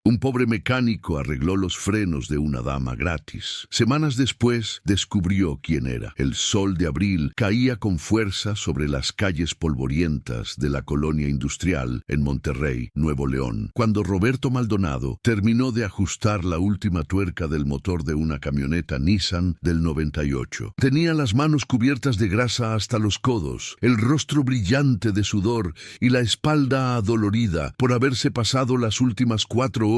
Un pobre mecánico arregló los frenos de una dama gratis. Semanas después descubrió quién era. El sol de abril caía con fuerza sobre las calles polvorientas de la colonia industrial en Monterrey, Nuevo León, cuando Roberto Maldonado terminó de ajustar la última tuerca del motor de una camioneta Nissan del 98. Tenía las manos cubiertas de grasa hasta los codos, el rostro brillante de sudor y la espalda adolorida por haberse pasado las últimas 4 horas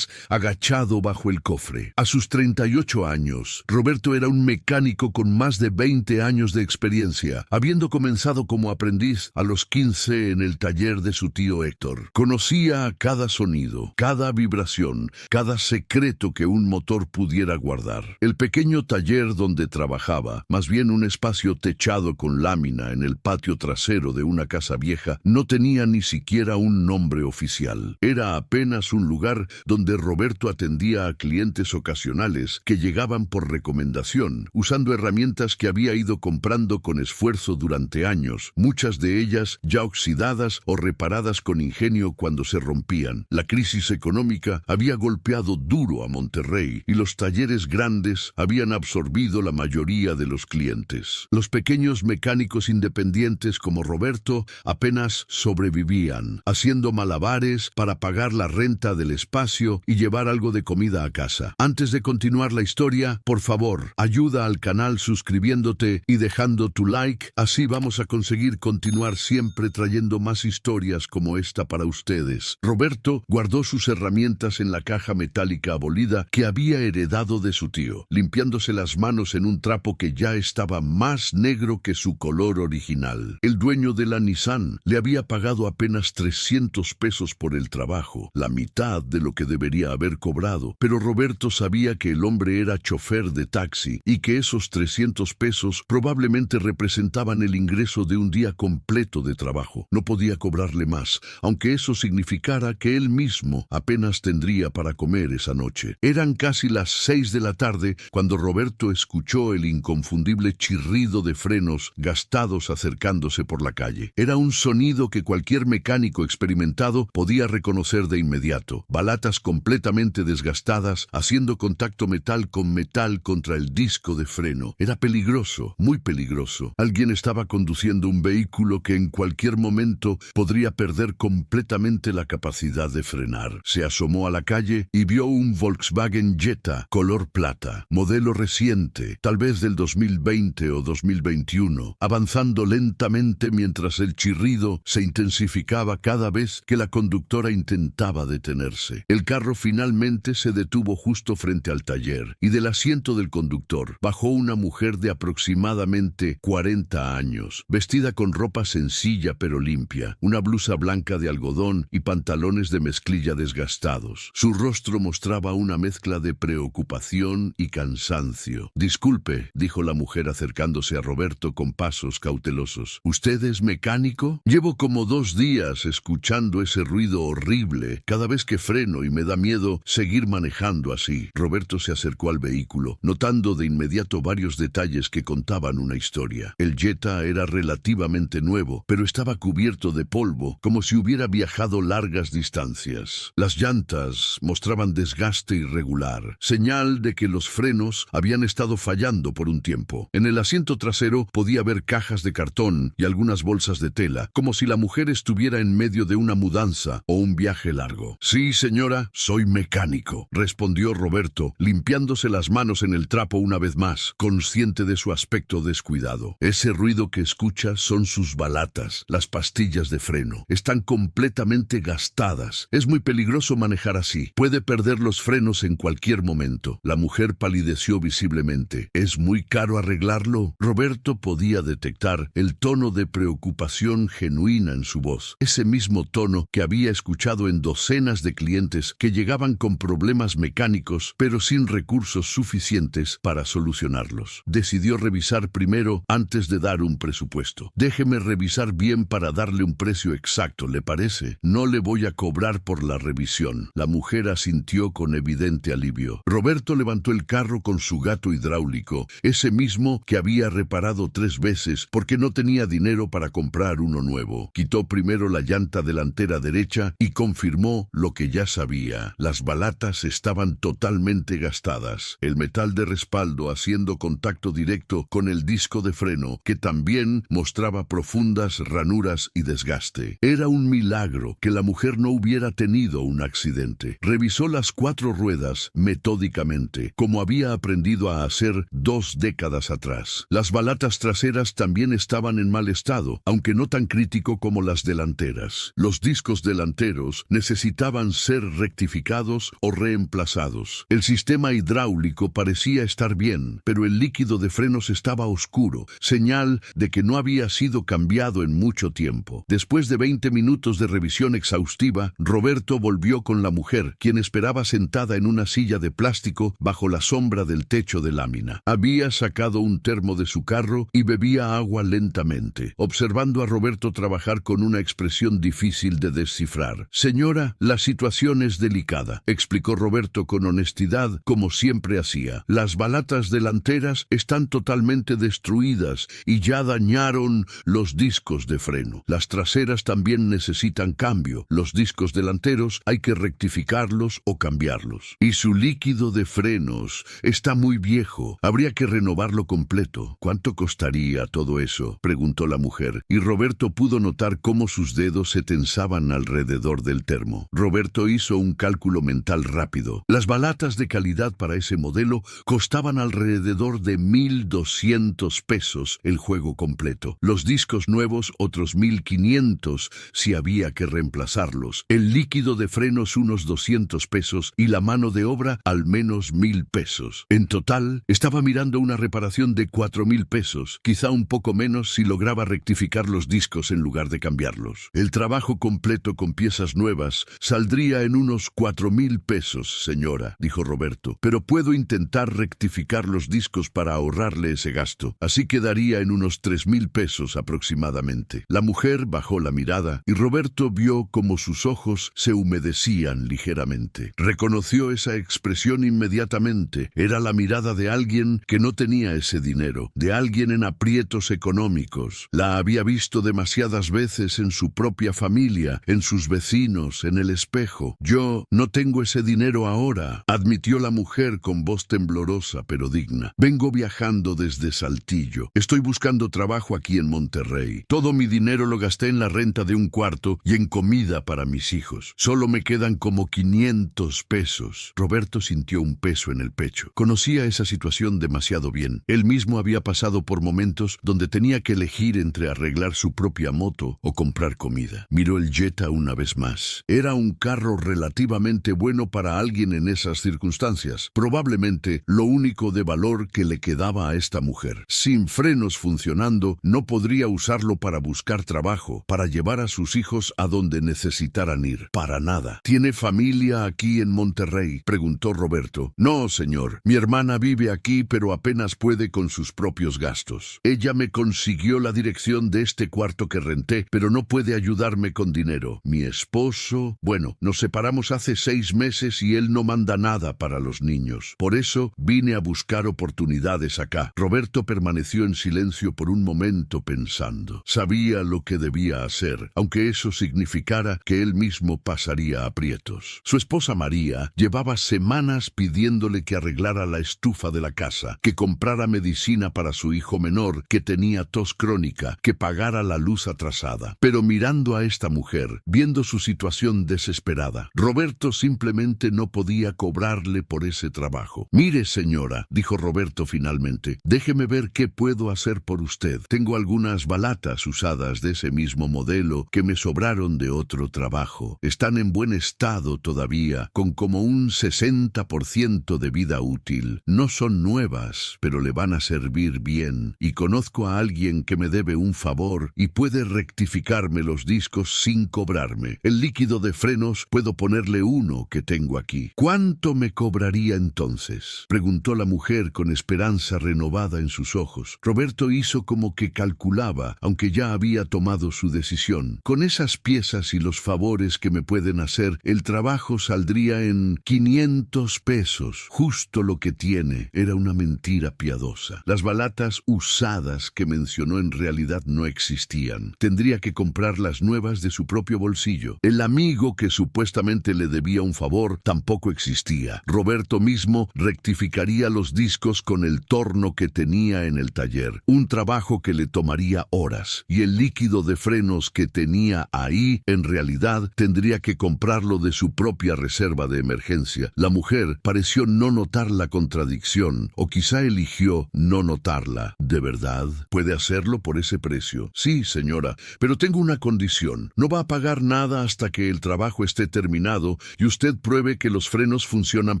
agachado bajo el cofre. A sus 38 años, Roberto era un mecánico con más de 20 años de experiencia, habiendo comenzado como aprendiz a los 15 en el taller de su tío Héctor. Conocía cada sonido, cada vibración, cada secreto que un motor pudiera guardar. El pequeño taller donde trabajaba, más bien un espacio techado con lámina en el patio trasero de una casa vieja, no tenía ni siquiera un nombre oficial. Era apenas un lugar donde Roberto atendía a clientes ocasionales que llegaban por recomendación, usando herramientas que había ido comprando con esfuerzo durante años, muchas de ellas ya oxidadas o reparadas con ingenio cuando se rompían. La crisis económica había golpeado duro a Monterrey y los talleres grandes habían absorbido la mayoría de los clientes. Los pequeños mecánicos independientes como Roberto apenas sobrevivían, haciendo malabares para pagar la renta del espacio y llevar algo de comida a casa. Antes de continuar la historia, por favor, ayuda al canal suscribiéndote y dejando tu like, así vamos a conseguir continuar siempre trayendo más historias como esta para ustedes. Roberto guardó sus herramientas en la caja metálica abolida que había heredado de su tío, limpiándose las manos en un trapo que ya estaba más negro que su color original. El dueño de la Nissan le había pagado apenas 300 pesos por el trabajo, la mitad de lo que debería haber cobrado, pero Roberto sabía que el hombre era chofer de taxi y que esos 300 pesos probablemente representaban el ingreso de un día completo de trabajo. No podía cobrarle más, aunque eso significara que él mismo apenas tendría para comer esa noche. Eran casi las 6 de la tarde cuando Roberto escuchó el inconfundible chirrido de frenos gastados acercándose por la calle. Era un sonido que cualquier mecánico experimentado podía reconocer de inmediato. Balatas completamente desgastadas, haciendo contacto metal con metal contra el disco de freno. Era peligroso, muy peligroso. Alguien estaba conduciendo un vehículo que en cualquier momento podría perder completamente la capacidad de frenar. Se asomó a la calle y vio un Volkswagen Jetta color plata, modelo reciente, tal vez del 2020 o 2021, avanzando lentamente mientras el chirrido se intensificaba cada vez que la conductora intentaba detenerse. El carro finalmente se detuvo justo frente al taller y del asiento del conductor bajó una mujer de aproximadamente 40 años, vestida con ropa sencilla pero limpia, una blusa blanca de algodón y pantalones de mezclilla desgastados. Su rostro mostraba una mezcla de preocupación y cansancio. «Disculpe», dijo la mujer acercándose a Roberto con pasos cautelosos. «¿Usted es mecánico? Llevo como 2 días escuchando ese ruido horrible cada vez que freno y me da miedo seguir manejando así». Roberto se acercó al vehículo, notando de inmediato varios detalles que contaban una historia. El Jetta era relativamente nuevo, pero estaba cubierto de polvo, como si hubiera viajado largas distancias. Las llantas mostraban desgaste irregular, señal de que los frenos habían estado fallando por un tiempo. En el asiento trasero podía ver cajas de cartón y algunas bolsas de tela, como si la mujer estuviera en medio de una mudanza o un viaje largo. «Sí, señora, soy mecánico», respondió Roberto, limpiándose las manos en el trapo una vez más, consciente de su aspecto descuidado. «Ese ruido que escucha son sus balatas, las pastillas de freno. Están completamente gastadas. Es muy peligroso manejar así. Puede perder los frenos en cualquier momento». La mujer palideció visiblemente. «¿Es muy caro arreglarlo?» Roberto podía detectar el tono de preocupación genuina en su voz, ese mismo tono que había escuchado en docenas de clientes que llegaban con problemas mecánicos, pero sin recursos suficientes para solucionarlos. Decidió revisar primero antes de dar un presupuesto. «Déjeme revisar bien para darle un precio exacto, ¿le parece? No le voy a cobrar por la revisión». La mujer asintió con evidente alivio. Roberto levantó el carro con su gato hidráulico, ese mismo que había reparado 3 veces porque no tenía dinero para comprar uno nuevo. Quitó primero la llanta delantera derecha y confirmó lo que ya sabía. había. Las balatas estaban totalmente gastadas, el metal de respaldo haciendo contacto directo con el disco de freno, que también mostraba profundas ranuras y desgaste. Era un milagro que la mujer no hubiera tenido un accidente. Revisó las 4 ruedas metódicamente, como había aprendido a hacer 2 décadas atrás. Las balatas traseras también estaban en mal estado, aunque no tan crítico como las delanteras. Los discos delanteros necesitaban ser rectificados o reemplazados. El sistema hidráulico parecía estar bien, pero el líquido de frenos estaba oscuro, señal de que no había sido cambiado en mucho tiempo. Después de 20 minutos de revisión exhaustiva, Roberto volvió con la mujer, quien esperaba sentada en una silla de plástico bajo la sombra del techo de lámina. Había sacado un termo de su carro y bebía agua lentamente, observando a Roberto trabajar con una expresión difícil de descifrar. «Señora, la situación es delicada», explicó Roberto con honestidad, como siempre hacía. «Las balatas delanteras están totalmente destruidas y ya dañaron los discos de freno. Las traseras también necesitan cambio. Los discos delanteros hay que rectificarlos o cambiarlos. Y su líquido de frenos está muy viejo. Habría que renovarlo completo». «¿Cuánto costaría todo eso?», preguntó la mujer, y Roberto pudo notar cómo sus dedos se tensaban alrededor del termo. Roberto hizo un cálculo mental rápido. Las balatas de calidad para ese modelo costaban alrededor de 1.200 pesos el juego completo. Los discos nuevos otros 1.500 si había que reemplazarlos. El líquido de frenos unos 200 pesos y la mano de obra al menos 1.000 pesos. En total, estaba mirando una reparación de 4.000 pesos, quizá un poco menos si lograba rectificar los discos en lugar de cambiarlos. El trabajo completo con piezas nuevas saldría en unos 4.000 pesos, señora, dijo Roberto, pero puedo intentar rectificar los discos para ahorrarle ese gasto. Así quedaría en unos 3.000 pesos aproximadamente. La mujer bajó la mirada y Roberto vio como sus ojos se humedecían ligeramente. Reconoció esa expresión inmediatamente. Era la mirada de alguien que no tenía ese dinero, de alguien en aprietos económicos. La había visto demasiadas veces en su propia familia, en sus vecinos, en el espejo. «Yo no tengo ese dinero ahora», admitió la mujer con voz temblorosa pero digna. «Vengo viajando desde Saltillo. Estoy buscando trabajo aquí en Monterrey. Todo mi dinero lo gasté en la renta de un cuarto y en comida para mis hijos. Solo me quedan como 500 pesos». Roberto sintió un peso en el pecho. Conocía esa situación demasiado bien. Él mismo había pasado por momentos donde tenía que elegir entre arreglar su propia moto o comprar comida. Miró el Jetta una vez más. Era un carro relativamente bueno para alguien en esas circunstancias. Probablemente lo único de valor que le quedaba a esta mujer. Sin frenos funcionando, no podría usarlo para buscar trabajo, para llevar a sus hijos a donde necesitaran ir. Para nada. «¿Tiene familia aquí en Monterrey?», preguntó Roberto. «No, señor. Mi hermana vive aquí, pero apenas puede con sus propios gastos. Ella me consiguió la dirección de este cuarto que renté, pero no puede ayudarme con dinero. Mi esposo, bueno, nos separamos hace 6 meses y él no manda nada para los niños. Por eso vine a buscar oportunidades acá». Roberto permaneció en silencio por un momento pensando. Sabía lo que debía hacer, aunque eso significara que él mismo pasaría aprietos. Su esposa María llevaba semanas pidiéndole que arreglara la estufa de la casa, que comprara medicina para su hijo menor que tenía tos crónica, que pagara la luz atrasada. Pero mirando a esta mujer, viendo su situación desesperada, Roberto simplemente no podía cobrarle por ese trabajo. «Mire, señora», dijo Roberto finalmente, «déjeme ver qué puedo hacer por usted. Tengo algunas balatas usadas de ese mismo modelo que me sobraron de otro trabajo. Están en buen estado todavía, con como un 60% de vida útil. No son nuevas, pero le van a servir bien. Y conozco a alguien que me debe un favor y puede rectificarme los discos sin cobrarme. El líquido de frenos puedo ponerle uno que tengo aquí». «¿Cuánto me cobraría entonces?», preguntó la mujer con esperanza renovada en sus ojos. Roberto hizo como que calculaba, aunque ya había tomado su decisión. «Con esas piezas y los favores que me pueden hacer, el trabajo saldría en 500 pesos. Justo lo que tiene». Era una mentira piadosa. Las balatas usadas que mencionó en realidad no existían. Tendría que comprar las nuevas de su propio bolsillo. El amigo que supuestamente supuestamente le debía un favor tampoco existía. Roberto mismo rectificaría los discos con el torno que tenía en el taller, un trabajo que le tomaría horas, y el líquido de frenos que tenía ahí, en realidad, tendría que comprarlo de su propia reserva de emergencia. La mujer pareció no notar la contradicción, o quizá eligió no notarla. ¿De verdad? ¿Puede hacerlo por ese precio? Sí, señora, pero tengo una condición. No va a pagar nada hasta que el trabajo esté terminado y usted pruebe que los frenos funcionan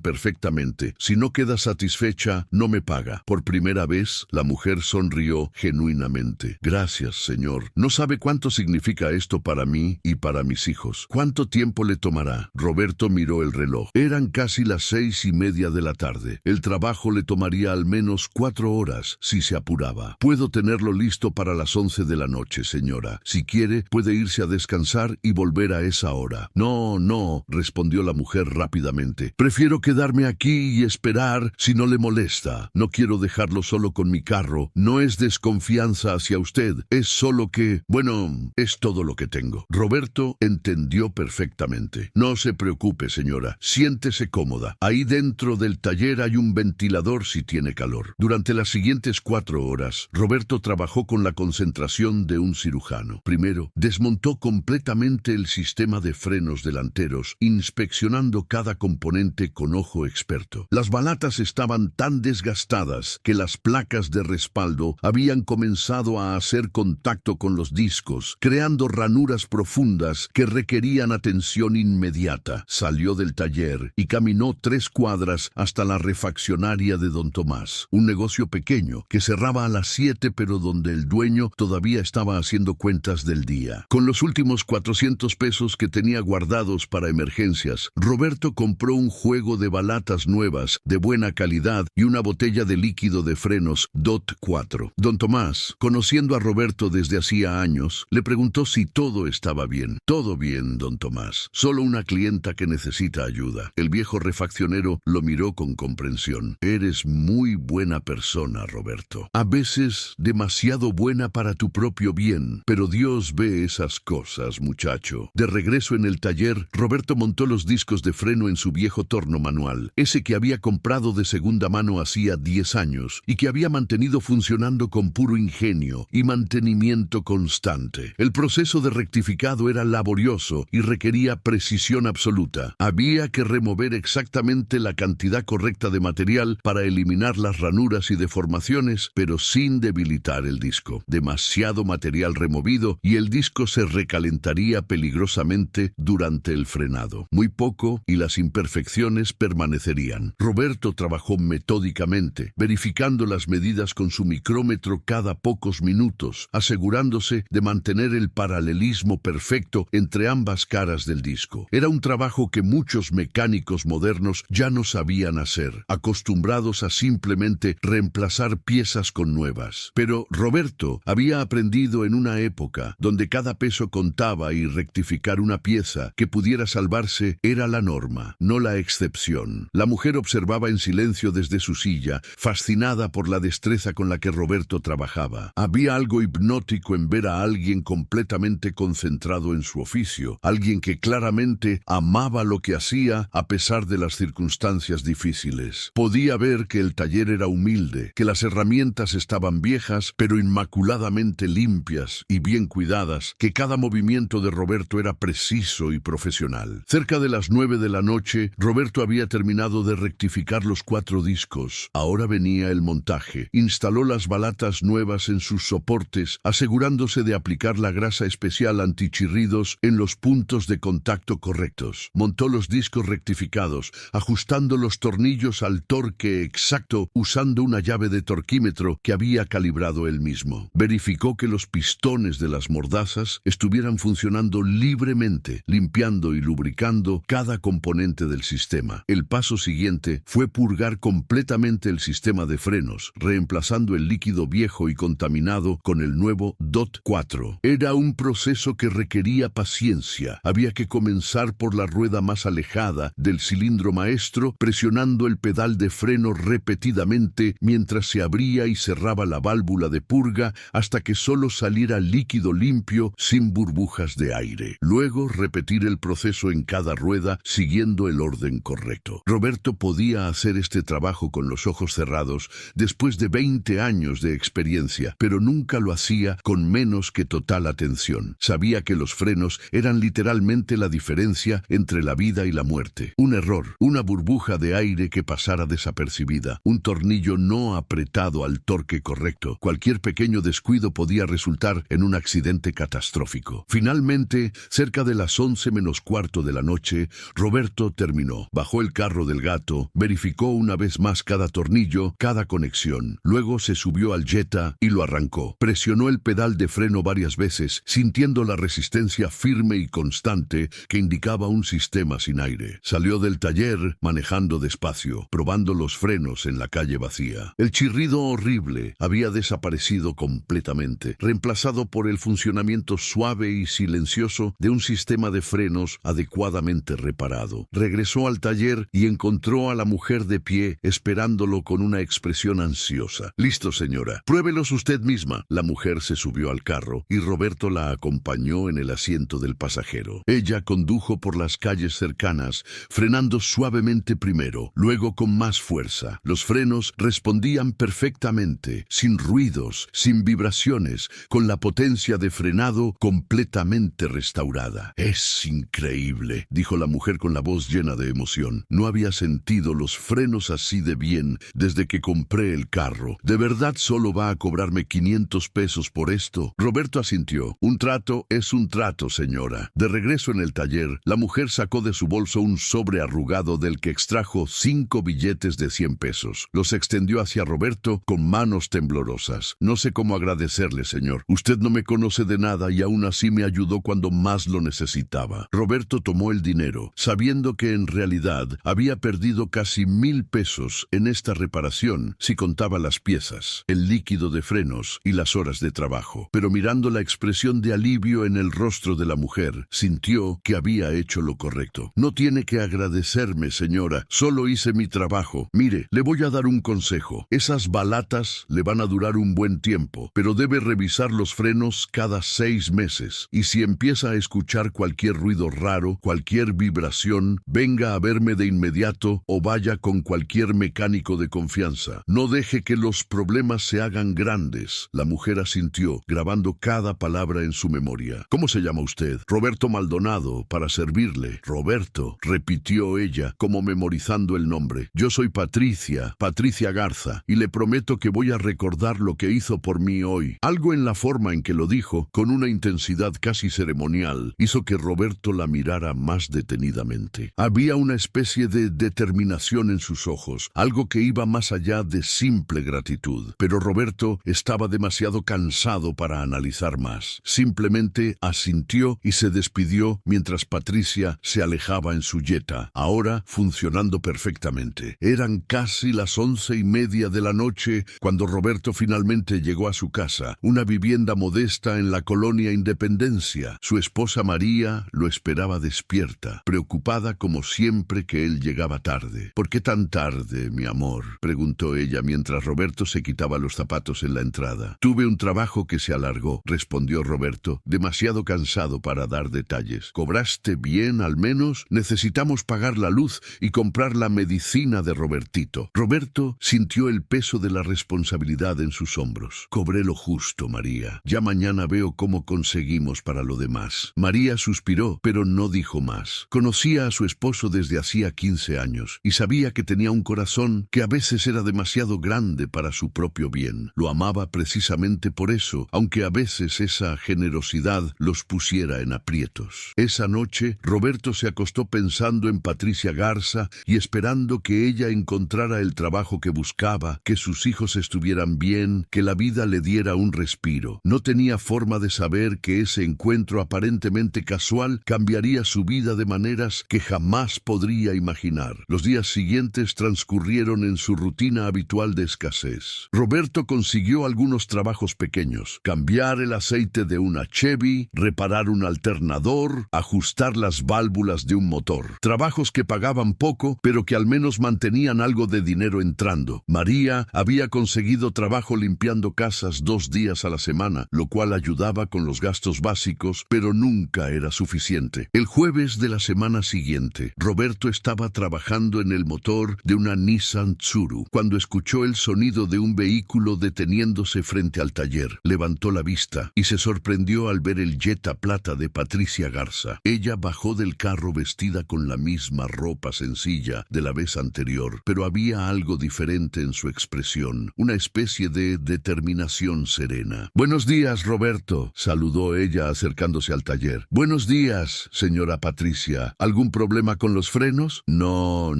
perfectamente. Si no queda satisfecha, no me paga. Por primera vez, la mujer sonrió genuinamente. Gracias, señor. No sabe cuánto significa esto para mí y para mis hijos. ¿Cuánto tiempo le tomará? Roberto miró el reloj. Eran casi las 6:30 de la tarde. El trabajo le tomaría al menos 4 horas si se apuraba. Puedo tenerlo listo para las 11 de la noche, señora. Si quiere, puede irse a descansar y volver a esa hora. No, no, respondió la mujer rápidamente. Prefiero quedarme aquí y esperar si no le molesta. No quiero dejarlo solo con mi carro. No es desconfianza hacia usted. Es solo que, bueno, es todo lo que tengo. Roberto entendió perfectamente. No se preocupe, señora. Siéntese cómoda. Ahí dentro del taller hay un ventilador si tiene calor. Durante las siguientes 4 horas, Roberto trabajó con la concentración de un cirujano. Primero, desmontó completamente el sistema de frenos delanteros, inspeccionando cada componente con ojo experto. Las balatas estaban tan desgastadas que las placas de respaldo habían comenzado a hacer contacto con los discos, creando ranuras profundas que requerían atención inmediata. Salió del taller y caminó 3 cuadras hasta la refaccionaria de don Tomás, un negocio pequeño que cerraba a las 7, pero donde el dueño todavía estaba haciendo cuentas del día. Con los últimos 400 pesos que tenía guardados para emergencias, Roberto compró un juego de balatas nuevas, de buena calidad, y una botella de líquido de frenos DOT 4. Don Tomás, conociendo a Roberto desde hacía años, le preguntó si todo estaba bien. Todo bien, don Tomás. Solo una clienta que necesita ayuda. El viejo refaccionero lo miró con comprensión. Eres muy buena persona, Roberto. A veces demasiado buena para tu propio bien, pero Dios ve esas cosas, muchacho. De regreso en el taller, Roberto montó los discos de freno en su viejo torno manual, ese que había comprado de segunda mano hacía 10 años y que había mantenido funcionando con puro ingenio y mantenimiento constante. El proceso de rectificado era laborioso y requería precisión absoluta. Había que remover exactamente la cantidad correcta de material para eliminar las ranuras y deformaciones, pero sin debilitar el disco. Demasiado material removido y el disco se recalentaría peligrosamente durante el frenado. Muy poco y las imperfecciones permanecerían. Roberto trabajó metódicamente, verificando las medidas con su micrómetro cada pocos minutos, asegurándose de mantener el paralelismo perfecto entre ambas caras del disco. Era un trabajo que muchos mecánicos modernos ya no sabían hacer, acostumbrados a simplemente reemplazar piezas con nuevas. Pero Roberto había aprendido en una época donde cada peso contaba y rectificar una pieza que pudiera salvarse era la norma, no la excepción. La mujer observaba en silencio desde su silla, fascinada por la destreza con la que Roberto trabajaba. Había algo hipnótico en ver a alguien completamente concentrado en su oficio, alguien que claramente amaba lo que hacía a pesar de las circunstancias difíciles. Podía ver que el taller era humilde, que las herramientas estaban viejas, pero inmaculadamente limpias y bien cuidadas, que cada movimiento de Roberto era preciso y profesional. Cerca de las 9 de la noche, Roberto había terminado de rectificar los 4 discos. Ahora venía el montaje. Instaló las balatas nuevas en sus soportes, asegurándose de aplicar la grasa especial antichirridos en los puntos de contacto correctos. Montó los discos rectificados, ajustando los tornillos al torque exacto usando una llave de torquímetro que había calibrado él mismo. Verificó que los pistones de las mordazas estuvieran funcionando libremente, limpiando y lubricando cada componente del sistema. El paso siguiente fue purgar completamente el sistema de frenos, reemplazando el líquido viejo y contaminado con el nuevo DOT 4. Era un proceso que requería paciencia. Había que comenzar por la rueda más alejada del cilindro maestro, presionando el pedal de freno repetidamente mientras se abría y cerraba la válvula de purga hasta que solo saliera líquido limpio sin burbujas de aire. Luego repetir el proceso paso en cada rueda, siguiendo el orden correcto. Roberto podía hacer este trabajo con los ojos cerrados después de 20 años de experiencia, pero nunca lo hacía con menos que total atención. Sabía que los frenos eran literalmente la diferencia entre la vida y la muerte. Un error, una burbuja de aire que pasara desapercibida, un tornillo no apretado al torque correcto. Cualquier pequeño descuido podía resultar en un accidente catastrófico. Finalmente, cerca de las 11 menos cuarto de la noche, Roberto terminó. Bajó el carro del gato, verificó una vez más cada tornillo, cada conexión. Luego se subió al Jetta y lo arrancó. Presionó el pedal de freno varias veces, sintiendo la resistencia firme y constante que indicaba un sistema sin aire. Salió del taller manejando despacio, probando los frenos en la calle vacía. El chirrido horrible había desaparecido completamente, reemplazado por el funcionamiento suave y silencioso de un sistema de frenos adecuadamente reparado. Regresó al taller y encontró a la mujer de pie, esperándolo con una expresión ansiosa. «Listo, señora. Pruébelos usted misma». La mujer se subió al carro y Roberto la acompañó en el asiento del pasajero. Ella condujo por las calles cercanas, frenando suavemente primero, luego con más fuerza. Los frenos respondían perfectamente, sin ruidos, sin vibraciones, con la potencia de frenado completamente restaurada. «Es increíble», dijo la mujer con la voz llena de emoción. «No había sentido los frenos así de bien desde que compré el carro. ¿De verdad solo va a cobrarme 500 pesos por esto?» Roberto asintió. «Un trato es un trato, señora». De regreso en el taller, la mujer sacó de su bolso un sobre arrugado del que extrajo 5 billetes de 100 pesos. Los extendió hacia Roberto con manos temblorosas. «No sé cómo agradecerle, señor. Usted no me conoce de nada y aún así me ayudó cuando más lo necesitaba». Roberto tomó el dinero, sabiendo que en realidad había perdido casi 1,000 pesos en esta reparación si contaba las piezas, el líquido de frenos y las horas de trabajo. Pero mirando la expresión de alivio en el rostro de la mujer, sintió que había hecho lo correcto. «No tiene que agradecerme, señora. Solo hice mi trabajo. Mire, le voy a dar un consejo. Esas balatas le van a durar un buen tiempo, pero debe revisar los frenos cada 6 meses. Y si empieza a escuchar cualquier ruido raro, cualquier vibración, venga a verme de inmediato o vaya con cualquier mecánico de confianza. No deje que los problemas se hagan grandes». La mujer asintió, grabando cada palabra en su memoria. «¿Cómo se llama usted?» «Roberto Maldonado, para servirle». «Roberto», repitió ella, como memorizando el nombre. «Yo soy Patricia Garza, y le prometo que voy a recordar lo que hizo por mí hoy». Algo en la forma en que lo dijo, con una intensidad casi ceremonial, hizo que Roberto la mirara más detenidamente. Había una especie de determinación en sus ojos, algo que iba más allá de simple gratitud. Pero Roberto estaba demasiado cansado para analizar más. Simplemente asintió y se despidió mientras Patricia se alejaba en su Jetta, ahora funcionando perfectamente. Eran casi las 11:30 de la noche cuando Roberto finalmente llegó a su casa, una vivienda modesta en la colonia Independencia. Su esposa María lo esperaba despierta, preocupada como siempre que él llegaba tarde. «¿Por qué tan tarde, mi amor?», preguntó ella mientras Roberto se quitaba los zapatos en la entrada. «Tuve un trabajo que se alargó», respondió Roberto, demasiado cansado para dar detalles. «¿Cobraste bien al menos? Necesitamos pagar la luz y comprar la medicina de Robertito». Roberto sintió el peso de la responsabilidad en sus hombros. «Cobré lo justo, María. Ya mañana veo cómo conseguimos para lo demás». María suspiró, pero no dijo más. Conocía a su esposo desde hacía 15 años y sabía que tenía un corazón que a veces era demasiado grande para su propio bien. Lo amaba precisamente por eso, aunque a veces esa generosidad los pusiera en aprietos. Esa noche, Roberto se acostó pensando en Patricia Garza y esperando que ella encontrara el trabajo que buscaba, que sus hijos estuvieran bien, que la vida le diera un respiro. No tenía forma de saber que ese encuentro aparentemente casual cambiaría su vida de maneras que jamás podría imaginar. Los días siguientes transcurrieron en su rutina habitual de escasez. Roberto consiguió algunos trabajos pequeños: cambiar el aceite de una Chevy, reparar un alternador, ajustar las válvulas de un motor. Trabajos que pagaban poco, pero que al menos mantenían algo de dinero entrando. María había conseguido trabajo limpiando casas 2 días a la semana, lo cual ayudaba con los gastos básicos, pero nunca era suficiente. El jueves de la semana siguiente, Roberto estaba trabajando en el motor de una Nissan Tsuru cuando escuchó el sonido de un vehículo deteniéndose frente al taller. Levantó la vista y se sorprendió al ver el Jetta plata de Patricia Garza. Ella bajó del carro vestida con la misma ropa sencilla de la vez anterior, pero había algo diferente en su expresión, una especie de determinación serena. «Buenos días, Roberto», saludó ella acercándose al taller. «Buenos días, señora Patricia. ¿Algún problema con los frenos?» No,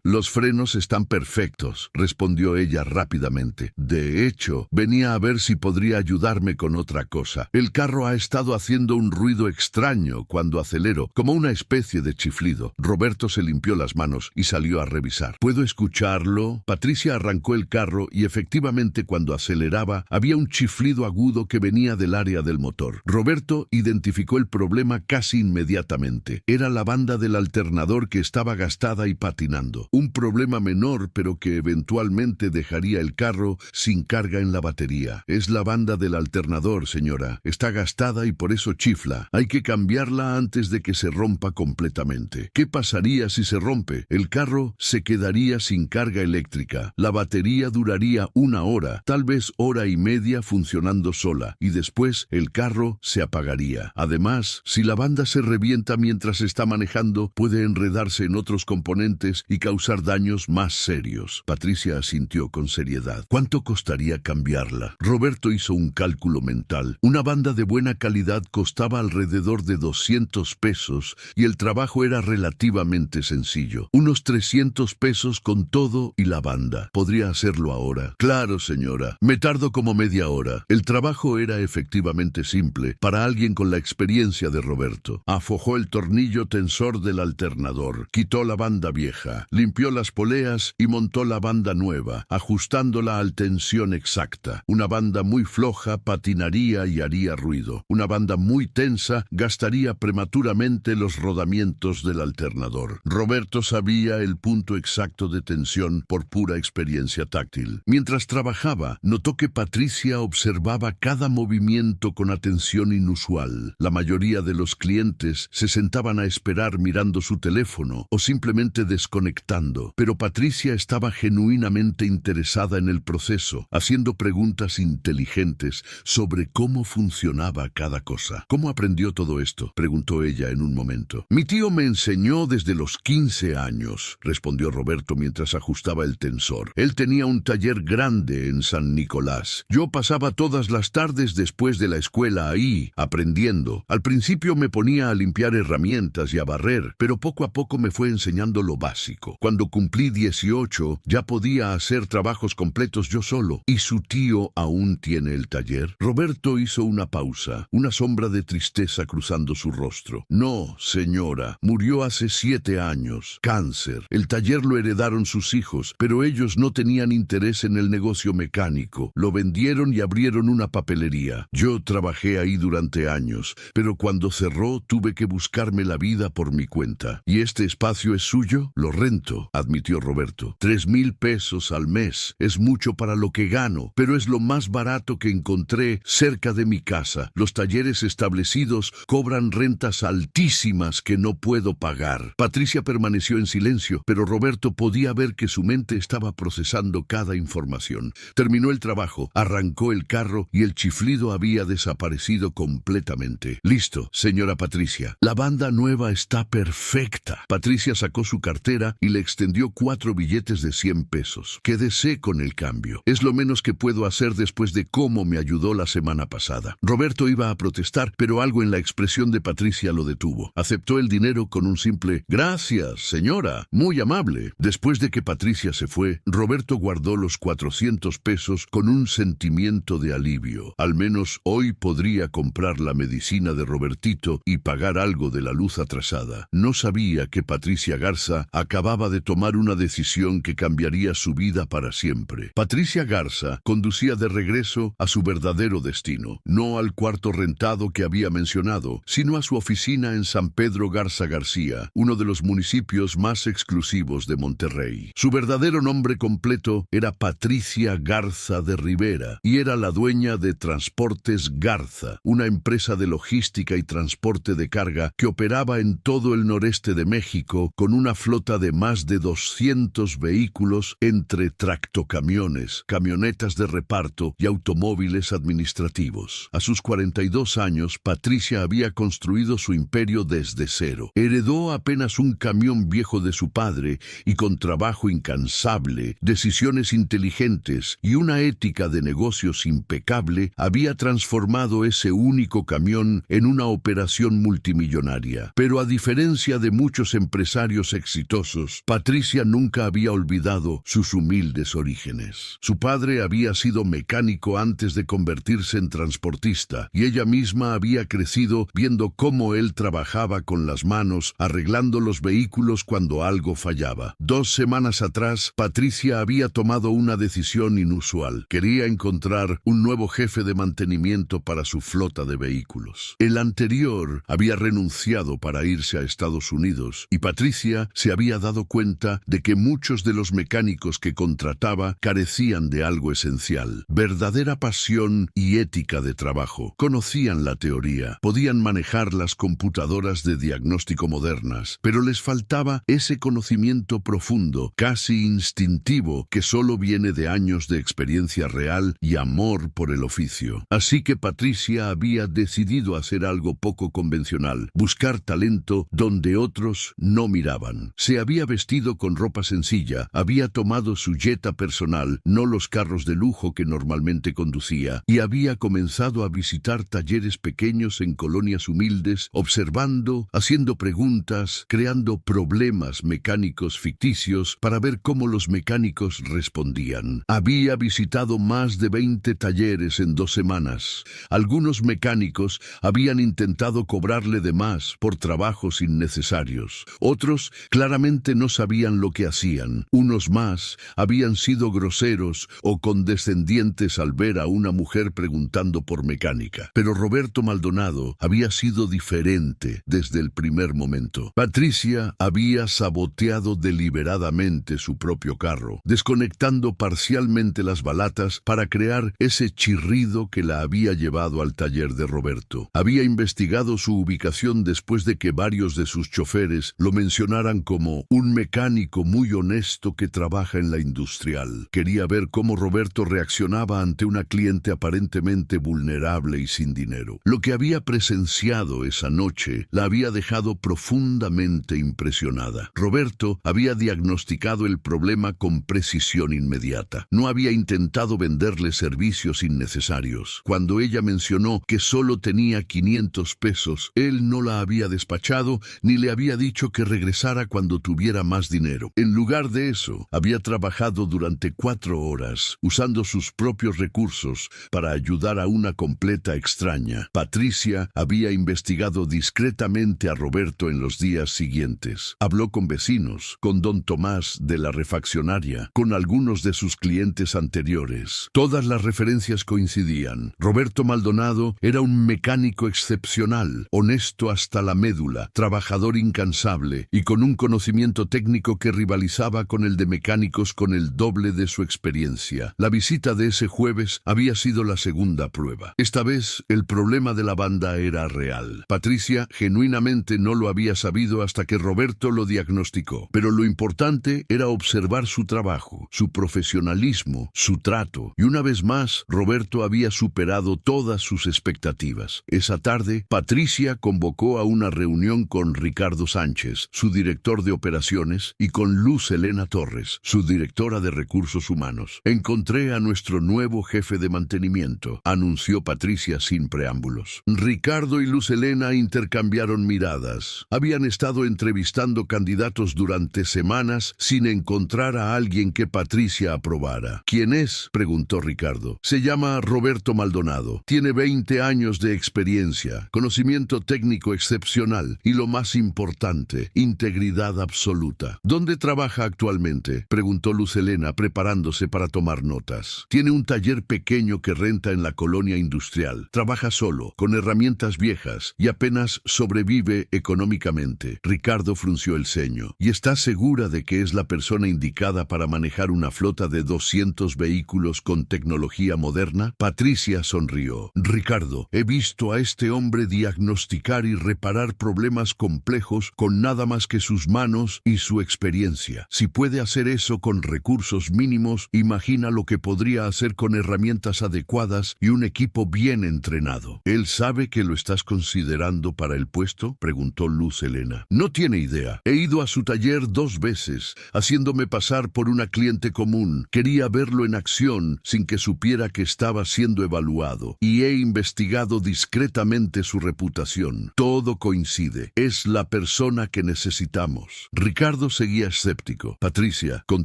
los frenos están perfectos», respondió ella rápidamente. «De hecho, venía a ver si podría ayudarme con otra cosa. El carro ha estado haciendo un ruido extraño cuando acelero, como una especie de chiflido». Roberto se limpió las manos y salió a revisar. «¿Puedo escucharlo?» Patricia arrancó el carro y efectivamente cuando aceleraba había un chiflido agudo que venía del área del motor. Roberto identificó el problema casi inmediatamente. Era la banda del alternador que estaba gastada y patinando. Un problema menor, pero que eventualmente dejaría el carro sin carga en la batería. «Es la banda del alternador, señora. Está gastada y por eso chifla. Hay que cambiarla antes de que se rompa completamente». «¿Qué pasaría si se rompe?» «El carro se quedaría sin carga eléctrica. La batería duraría 1 hora, tal vez hora y media funcionando sola, y después el carro se apagaría. Además, si la banda se revienta mientras está manejando, puede enredarse en otros componentes y causar daños más serios». Patricia asintió con seriedad. «¿Cuánto costaría cambiarla?» Roberto hizo un cálculo mental. Una banda de buena calidad costaba alrededor de 200 pesos y el trabajo era relativamente sencillo. Unos 300 pesos con todo y la banda. ¿Podría hacerlo ahora? «Claro, señora. Me tardo como media hora». El trabajo era efectivamente simple para alguien con la experiencia de Roberto. Aflojó el tornillo tensor del alternador, quitó la banda vieja, limpió las poleas y montó la banda nueva, ajustándola al tensión exacta. Una banda muy floja patinaría y haría ruido. Una banda muy tensa gastaría prematuramente los rodamientos del alternador. Roberto sabía el punto exacto de tensión por pura experiencia táctil. Mientras trabajaba, notó que Patricia observaba cada movimiento con atención inusual. La mayoría de los clientes se sentaban a esperar mirando su teléfono o simplemente desconectando, pero Patricia estaba genuinamente interesada en el proceso, haciendo preguntas inteligentes sobre cómo funcionaba cada cosa. «¿Cómo aprendió todo esto?», preguntó ella en un momento. «Mi tío me enseñó desde los 15 años», respondió Roberto mientras ajustaba el tensor. «Él tenía un taller grande en San Nicolás. Yo pasaba todas las tardes después de la escuela ahí, aprendiendo. Al principio me ponía a limpiar herramientas y a barrer, pero poco a poco me fue enseñando lo básico. Cuando cumplí 18, ya podía hacer trabajos completos yo solo. ¿Y su tío aún tiene el taller?». Roberto hizo una pausa, una sombra de tristeza cruzando su rostro. «No, señora. Murió hace 7 años. Cáncer. El taller lo heredaron sus hijos, pero ellos no tenían interés en el negocio mecánico. Lo vendieron y abrieron una papelería. Yo trabajé ahí durante años, pero cuando cerró tuve que buscarme la vida por mi cuenta». «¿Y este espacio es suyo?». «Lo rento», admitió Roberto. «3,000 pesos al mes. Es mucho para lo que gano, pero es lo más barato que encontré cerca de mi casa. Los talleres establecidos cobran rentas altísimas que no puedo pagar». Patricia permaneció en silencio, pero Roberto podía ver que su mente estaba procesando cada información. Terminó el trabajo, arrancó el carro y el chiflido había desaparecido completamente. «Listo, señora Patricia. La banda nueva está perfecta». Patricia sacó su cartera y le extendió 4 billetes de 100 pesos. «Quédese con el cambio. Es lo menos que puedo hacer después de cómo me ayudó la semana pasada». Roberto iba a protestar, pero algo en la expresión de Patricia lo detuvo. Aceptó el dinero con un simple «Gracias, señora. Muy amable». Después de que Patricia se fue, Roberto guardó los 400 pesos con un sentimiento de alivio. Al menos hoy podría comprar la medicina de Robertito y pagar algo de la luz atrasada. No sabía que Patricia Garza acababa de tomar una decisión que cambiaría su vida para siempre. Patricia Garza conducía de regreso a su verdadero destino, no al cuarto rentado que había mencionado, sino a su oficina en San Pedro Garza García, uno de los municipios más exclusivos de Monterrey. Su verdadero nombre completo era Patricia Garza de Rivera y era la dueña de Transportes Garza, una empresa de logística y transporte de carga empresa que operaba en todo el noreste de México con una flota de más de 200 vehículos entre tractocamiones, camionetas de reparto y automóviles administrativos. A sus 42 años, Patricia había construido su imperio desde cero. Heredó apenas un camión viejo de su padre y con trabajo incansable, decisiones inteligentes y una ética de negocios impecable, había transformado ese único camión en una operación multimillonaria. Pero a diferencia de muchos empresarios exitosos, Patricia nunca había olvidado sus humildes orígenes. Su padre había sido mecánico antes de convertirse en transportista, y ella misma había crecido viendo cómo él trabajaba con las manos, arreglando los vehículos cuando algo fallaba. 2 semanas atrás, Patricia había tomado una decisión inusual. Quería encontrar un nuevo jefe de mantenimiento para su flota de vehículos. El anterior había renunciado para irse a Estados Unidos, y Patricia se había dado cuenta de que muchos de los mecánicos que contrataba carecían de algo esencial: verdadera pasión y ética de trabajo. Conocían la teoría, podían manejar las computadoras de diagnóstico modernas, pero les faltaba ese conocimiento profundo, casi instintivo, que solo viene de años de experiencia real y amor por el oficio. Así que Patricia había decidido hacer algo poco convencional: buscar talento donde otros no miraban. Se había vestido con ropa sencilla, había tomado su jetta personal, no los carros de lujo que normalmente conducía, y había comenzado a visitar talleres pequeños en colonias humildes, observando, haciendo preguntas, creando problemas mecánicos ficticios para ver cómo los mecánicos respondían. Había visitado más de 20 talleres en 2 semanas. Algunos mecánicos habían intentado cobrarle de más por trabajos innecesarios. Otros claramente no sabían lo que hacían. Unos más habían sido groseros o condescendientes al ver a una mujer preguntando por mecánica. Pero Roberto Maldonado había sido diferente desde el primer momento. Patricia había saboteado deliberadamente su propio carro, desconectando parcialmente las balatas para crear ese chirrido que la había llevado al taller de Roberto. Había investigado su ubicación después de que varios de sus choferes lo mencionaran como un mecánico muy honesto que trabaja en la industrial. Quería ver cómo Roberto reaccionaba ante una cliente aparentemente vulnerable y sin dinero. Lo que había presenciado esa noche la había dejado profundamente impresionada. Roberto había diagnosticado el problema con precisión inmediata. No había intentado venderle servicios innecesarios. Cuando ella mencionó que solo tenía 500 pesos, él no la había despachado ni le había dicho que regresara cuando tuviera más dinero. En lugar de eso, había trabajado durante 4 horas, usando sus propios recursos para ayudar a una completa extraña. Patricia había investigado discretamente a Roberto en los días siguientes. Habló con vecinos, con don Tomás de la refaccionaria, con algunos de sus clientes anteriores. Todas las referencias coincidían. Roberto Maldonado era un mecánico excepcional, honesto hasta la médula, trabajador incansable y con un conocimiento técnico que rivalizaba con el de mecánicos con el doble de su experiencia. La visita de ese jueves había sido la segunda prueba. Esta vez, el problema de la banda era real. Patricia genuinamente no lo había sabido hasta que Roberto lo diagnosticó. Pero lo importante era observar su trabajo, su profesionalismo, su trato. Y una vez más, Roberto había superado todas sus expectativas. Esa tarde, Patricia convocó a una reunión con Ricardo Sánchez, su director de operaciones, y con Luz Helena Torres, su directora de recursos humanos. Encontré a nuestro nuevo jefe de mantenimiento, anunció Patricia sin preámbulos. Ricardo y Luz Helena intercambiaron miradas. Habían estado entrevistando candidatos durante semanas sin encontrar a alguien que Patricia aprobara. ¿Quién es?, preguntó Ricardo. Se llama Roberto Maldonado. Tiene 20 años de experiencia, conocimiento técnico excepcional y, lo más importante, integridad absoluta. ¿Dónde trabaja actualmente?, preguntó Luz Helena, preparándose para tomar notas. Tiene un taller pequeño que renta en la colonia industrial. Trabaja solo, con herramientas viejas y apenas sobrevive económicamente. Ricardo frunció el ceño. ¿Y está segura de que es la persona indicada para manejar una flota de 200 vehículos con tecnología moderna? Patricia sonrió. Ricardo, he visto a este hombre diagnosticar y reparar problemas complejos con nada más que sus manos y su experiencia. Si puede hacer eso con recursos mínimos, imagina lo que podría hacer con herramientas adecuadas y un equipo bien entrenado. ¿Él sabe que lo estás considerando para el puesto?, preguntó Luz Helena. No tiene idea. He ido a su taller 2 veces, haciéndome pasar por una cliente común. Quería verlo en acción sin que supiera que estaba siendo evaluado, y he investigado discretamente su reputación. Todo coincide. Es la persona que necesitamos. Ricardo seguía escéptico. Patricia, con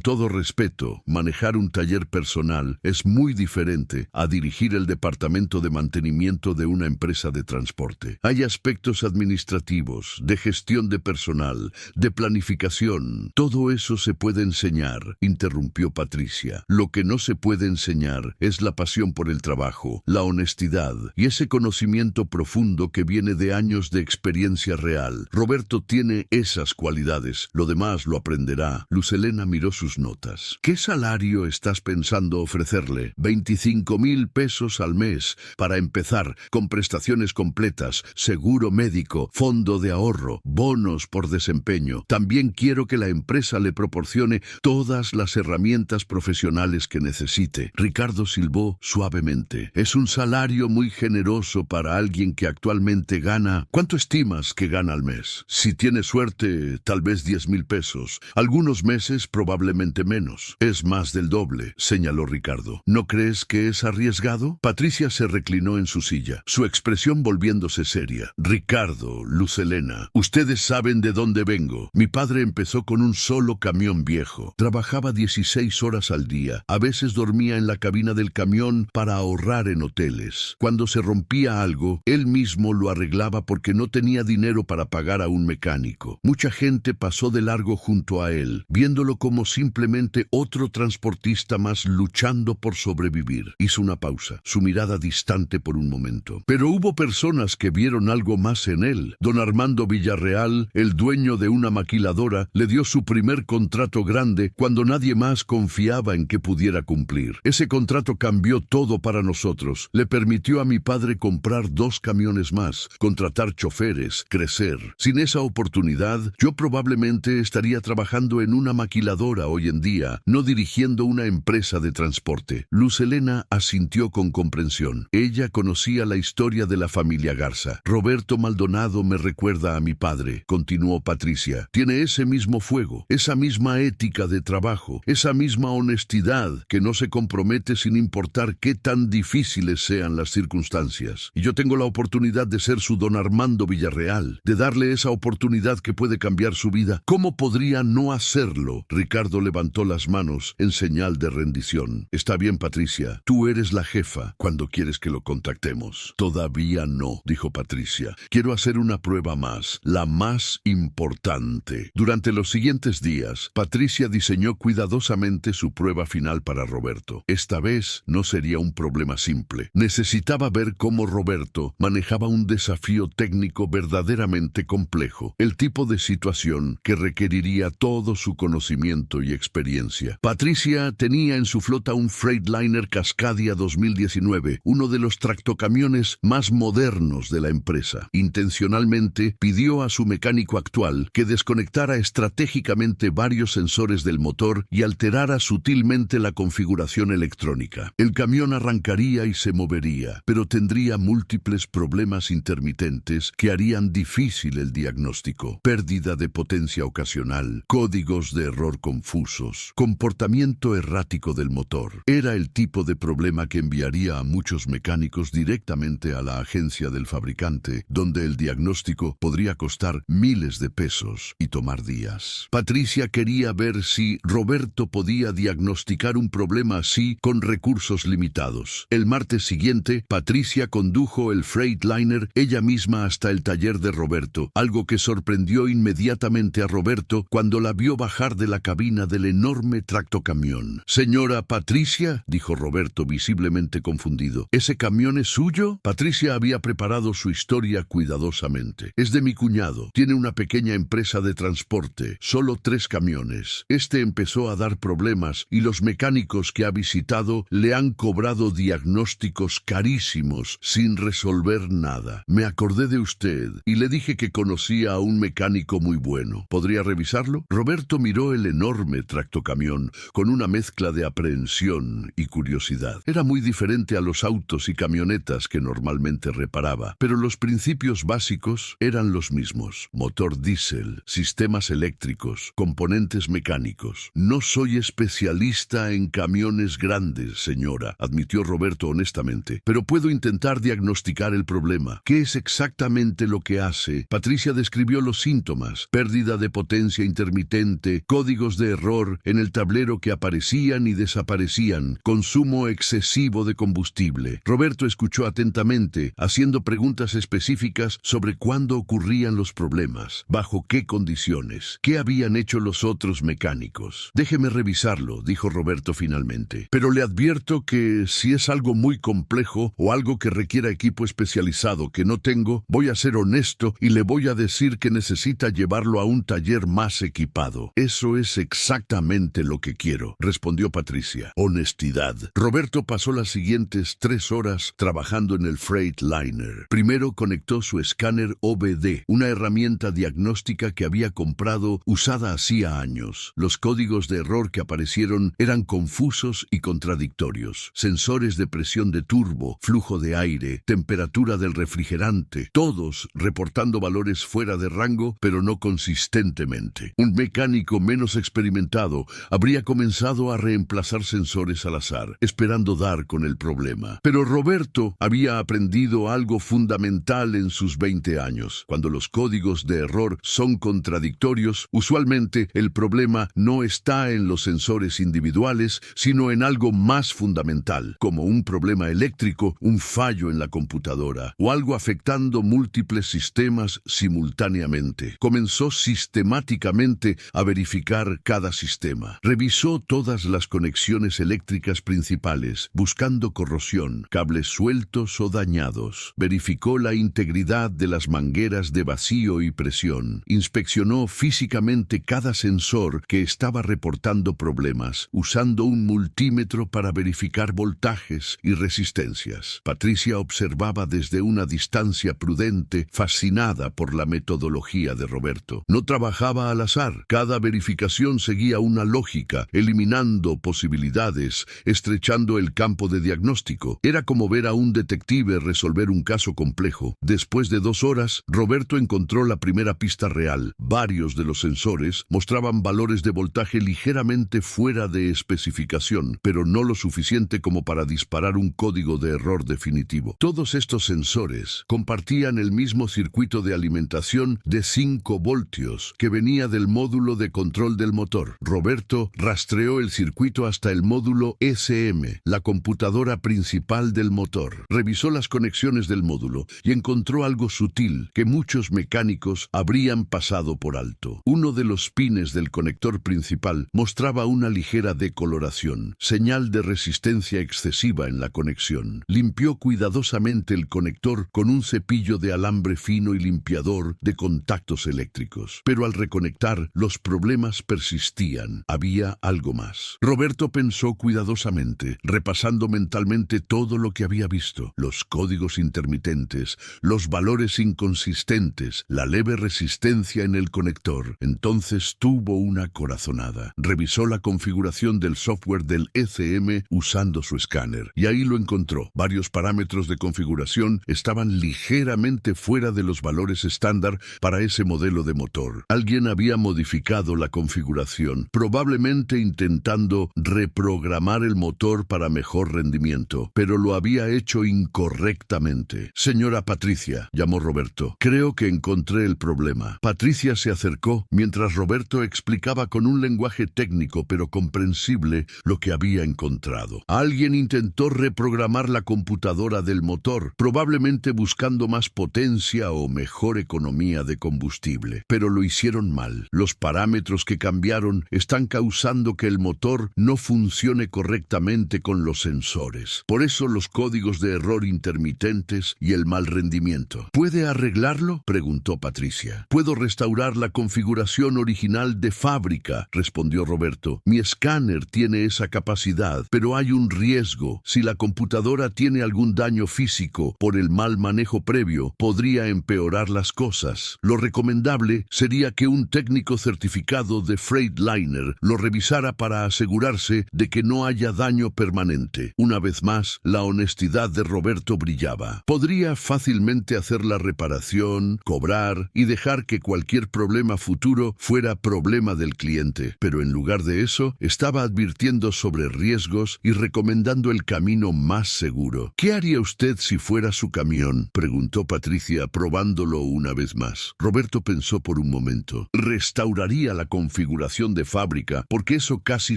todo respeto, manejar un taller personal es muy diferente a dirigir el departamento de mantenimiento de una empresa de transporte. Hay aspectos administrativos, de gestión de personal, de planificación. Todo eso se puede enseñar, interrumpió Patricia. Lo que no se puede enseñar es la pasión por el trabajo, la honestidad y ese conocimiento profundo que viene de años de experiencia real. Roberto tiene esas cualidades. Lo demás lo aprenderá. Luz Helena miró sus notas. ¿Qué salario estás pensando ofrecerle? 25,000 pesos al mes para empezar, con prestaciones completas, seguro médico, fondo de ahorro, bonos por desempeño. También quiero que la empresa le proporcione todas las herramientas profesionales que necesite. Ricardo silbó suavemente. Es un salario muy generoso para alguien que actualmente gana. ¿Cuánto estimas que gana al mes? Si tiene suerte, tal vez 10,000 pesos. Algunos meses probablemente menos. Es más del doble, señaló Ricardo. ¿No crees que es arriesgado? Patricia se reclinó en su silla, su expresión volviéndose seria. Ricardo, Luz Helena, ustedes saben de dónde vengo. Mi padre empezó con un solo camión viejo. Trabajaba 16 horas al día. A veces dormía en la cabina del camión para ahorrar en hoteles. Cuando se rompía algo, él mismo lo arreglaba porque no tenía dinero para pagar a un mecánico. Mucha gente pasó de largo junto a él, viéndolo como simplemente otro transportista más luchando por sobrevivir. Hizo una pausa, su mirada distante por un momento. Pero hubo personas que vieron algo más en él. Don Armando Villarreal, el dueño de una maquiladora, le dio su primer contrato grande cuando nadie más confiaba en que pudiera cumplir. Ese contrato cambió todo para nosotros. Le permitió a mi padre comprar 2 camiones más, contratar choferes, crecer. Sin esa oportunidad, yo probablemente estaría trabajando en una maquiladora hoy en día, no dirigiendo una empresa de transporte. Luz Helena asintió con comprensión. Ella conocía la historia de la familia Garza. Roberto Maldonado me recuerda a mi padre, continuó Patricia. Tiene ese mismo fuego, esa misma ética de trabajo, esa misma honestidad que no se compromete sin importar qué tan difíciles sean las circunstancias. Y yo tengo la oportunidad de ser su don Armando Villarreal, de darle esa oportunidad que puede cambiar su vida. ¿Cómo podría no hacerlo? Ricardo levantó las manos en señal de rendición. Está bien, Patricia, tú eres la jefa. ¿Cuándo quieres que lo contactemos? Todavía no, dijo Patricia. Quiero hacer una prueba más, la más importante. Durante los siguientes días, Patricia diseñó cuidadosamente su prueba final para Roberto. Esta vez no sería un problema simple. Necesitaba ver cómo Roberto manejaba un desafío técnico verdaderamente complejo, el tipo de situación que requeriría todo su conocimiento y experiencia. Patricia tenía en su flota un Freightliner Cascadia 2019, uno de los tractocamiones más modernos de la empresa. Intencionalmente pidió a su mecánico actual que desconectara estratégicamente varios sensores del motor y alterara sutilmente la configuración electrónica. El camión arrancaría y se movería, pero tendría múltiples problemas intermitentes que harían difícil el diagnóstico. Pérdida de potencia ocasional, códigos de error confusos, comportamiento errático del motor. Era el tipo de problema que enviaría a muchos mecánicos directamente a la agencia del fabricante, donde el diagnóstico podría costar miles de pesos y tomar días. Patricia quería ver si Roberto podía diagnosticar un problema así con recursos limitados. El martes siguiente, Patricia condujo el Freightliner ella misma hasta el taller de Roberto, algo que sorprendió inmediatamente a Roberto cuando la vio bajar de la cabina del enorme tractocamión. «Señora Patricia», dijo Roberto visiblemente confundido, «¿ese camión es suyo?» Patricia había preparado su historia cuidadosamente. «Es de mi cuñado. Tiene una pequeña empresa de transporte, solo 3 camiones. Este empezó a dar problemas y los mecánicos que ha visitado le han cobrado diagnósticos carísimos sin resolver nada. Me acordé de de usted y le dije que conocía a un mecánico muy bueno. ¿Podría revisarlo? Roberto miró el enorme tractocamión con una mezcla de aprehensión y curiosidad. Era muy diferente a los autos y camionetas que normalmente reparaba, pero los principios básicos eran los mismos. Motor diésel, sistemas eléctricos, componentes mecánicos. No soy especialista en camiones grandes, señora, admitió Roberto honestamente, pero puedo intentar diagnosticar el problema. ¿Qué es exactamente lo que hace? Patricia describió los síntomas: pérdida de potencia intermitente, códigos de error en el tablero que aparecían y desaparecían, consumo excesivo de combustible. Roberto escuchó atentamente, haciendo preguntas específicas sobre cuándo ocurrían los problemas, bajo qué condiciones, qué habían hecho los otros mecánicos. Déjeme revisarlo, dijo Roberto finalmente, pero le advierto que si es algo muy complejo o algo que requiera equipo especializado que no tengo, voy a ser honesto y le voy a decir que necesita llevarlo a un taller más equipado. Eso es exactamente lo que quiero, respondió Patricia. Honestidad. Roberto pasó las siguientes 3 horas trabajando en el Freightliner. Primero conectó su escáner OBD, una herramienta diagnóstica que había comprado usada hacía años. Los códigos de error que aparecieron eran confusos y contradictorios. Sensores de presión de turbo, flujo de aire, temperatura del refrigerante, todos reportando valores fuera de rango, pero no consistentemente. Un mecánico menos experimentado habría comenzado a reemplazar sensores al azar, esperando dar con el problema. Pero Roberto había aprendido algo fundamental en sus 20 años. Cuando los códigos de error son contradictorios, usualmente el problema no está en los sensores individuales, sino en algo más fundamental, como un problema eléctrico, un fallo en la computadora, o algo afectando múltiples sistemas simultáneamente. Comenzó sistemáticamente a verificar cada sistema. Revisó todas las conexiones eléctricas principales, buscando corrosión, cables sueltos o dañados. Verificó la integridad de las mangueras de vacío y presión. Inspeccionó físicamente cada sensor que estaba reportando problemas, usando un multímetro para verificar voltajes y resistencias. Patricia observaba desde una distancia prudente, fascinada por la metodología de Roberto. No trabajaba al azar. Cada verificación seguía una lógica, eliminando posibilidades, estrechando el campo de diagnóstico. Era como ver a un detective resolver un caso complejo. Después de 2 horas, Roberto encontró la primera pista real. Varios de los sensores mostraban valores de voltaje ligeramente fuera de especificación, pero no lo suficiente como para disparar un código de error definitivo. Todos estos sensores compartían el mismo circuito de alimentación de 5 voltios que venía del módulo de control del motor. Roberto rastreó el circuito hasta el módulo SM, la computadora principal del motor. Revisó las conexiones del módulo y encontró algo sutil que muchos mecánicos habrían pasado por alto. Uno de los pines del conector principal mostraba una ligera decoloración, señal de resistencia excesiva en la conexión. Limpió cuidadosamente el conector con un cepillo de alambre fino y limpiador de contactos eléctricos. Pero al reconectar, los problemas persistían. Había algo más. Roberto pensó cuidadosamente, repasando mentalmente todo lo que había visto: los códigos intermitentes, los valores inconsistentes, la leve resistencia en el conector. Entonces tuvo una corazonada. Revisó la configuración del software del ECM usando su escáner, y ahí lo encontró. Varios parámetros de configuración estaban ligeramente fuera de los valores estándar para ese modelo de motor. Alguien había modificado la configuración, probablemente intentando reprogramar el motor para mejor rendimiento, pero lo había hecho incorrectamente. Señora Patricia, llamó Roberto, creo que encontré el problema. Patricia se acercó mientras Roberto explicaba con un lenguaje técnico pero comprensible lo que había encontrado. Alguien intentó reprogramar la computadora del motor, probablemente buscando más potencia o mejor economía de combustible, pero lo hicieron mal. Los parámetros que cambiaron están causando que el motor no funcione correctamente con los sensores. Por eso los códigos de error intermitentes y el mal rendimiento. ¿Puede arreglarlo?, preguntó Patricia. Puedo restaurar la configuración original de fábrica, respondió Roberto. Mi escáner tiene esa capacidad, pero hay un riesgo. Si la computadora tiene algún daño físico por el mal manejo previo, dinero podría empeorar las cosas. Lo recomendable sería que un técnico certificado de Freightliner lo revisara para asegurarse de que no haya daño permanente. Una vez más, la honestidad de Roberto brillaba. Podría fácilmente hacer la reparación, cobrar y dejar que cualquier problema futuro fuera problema del cliente. Pero en lugar de eso, estaba advirtiendo sobre riesgos y recomendando el camino más seguro. ¿Qué haría usted si fuera su camión?, preguntó Patricia, probándolo una vez más. Roberto pensó por un momento. Restauraría la configuración de fábrica, porque eso casi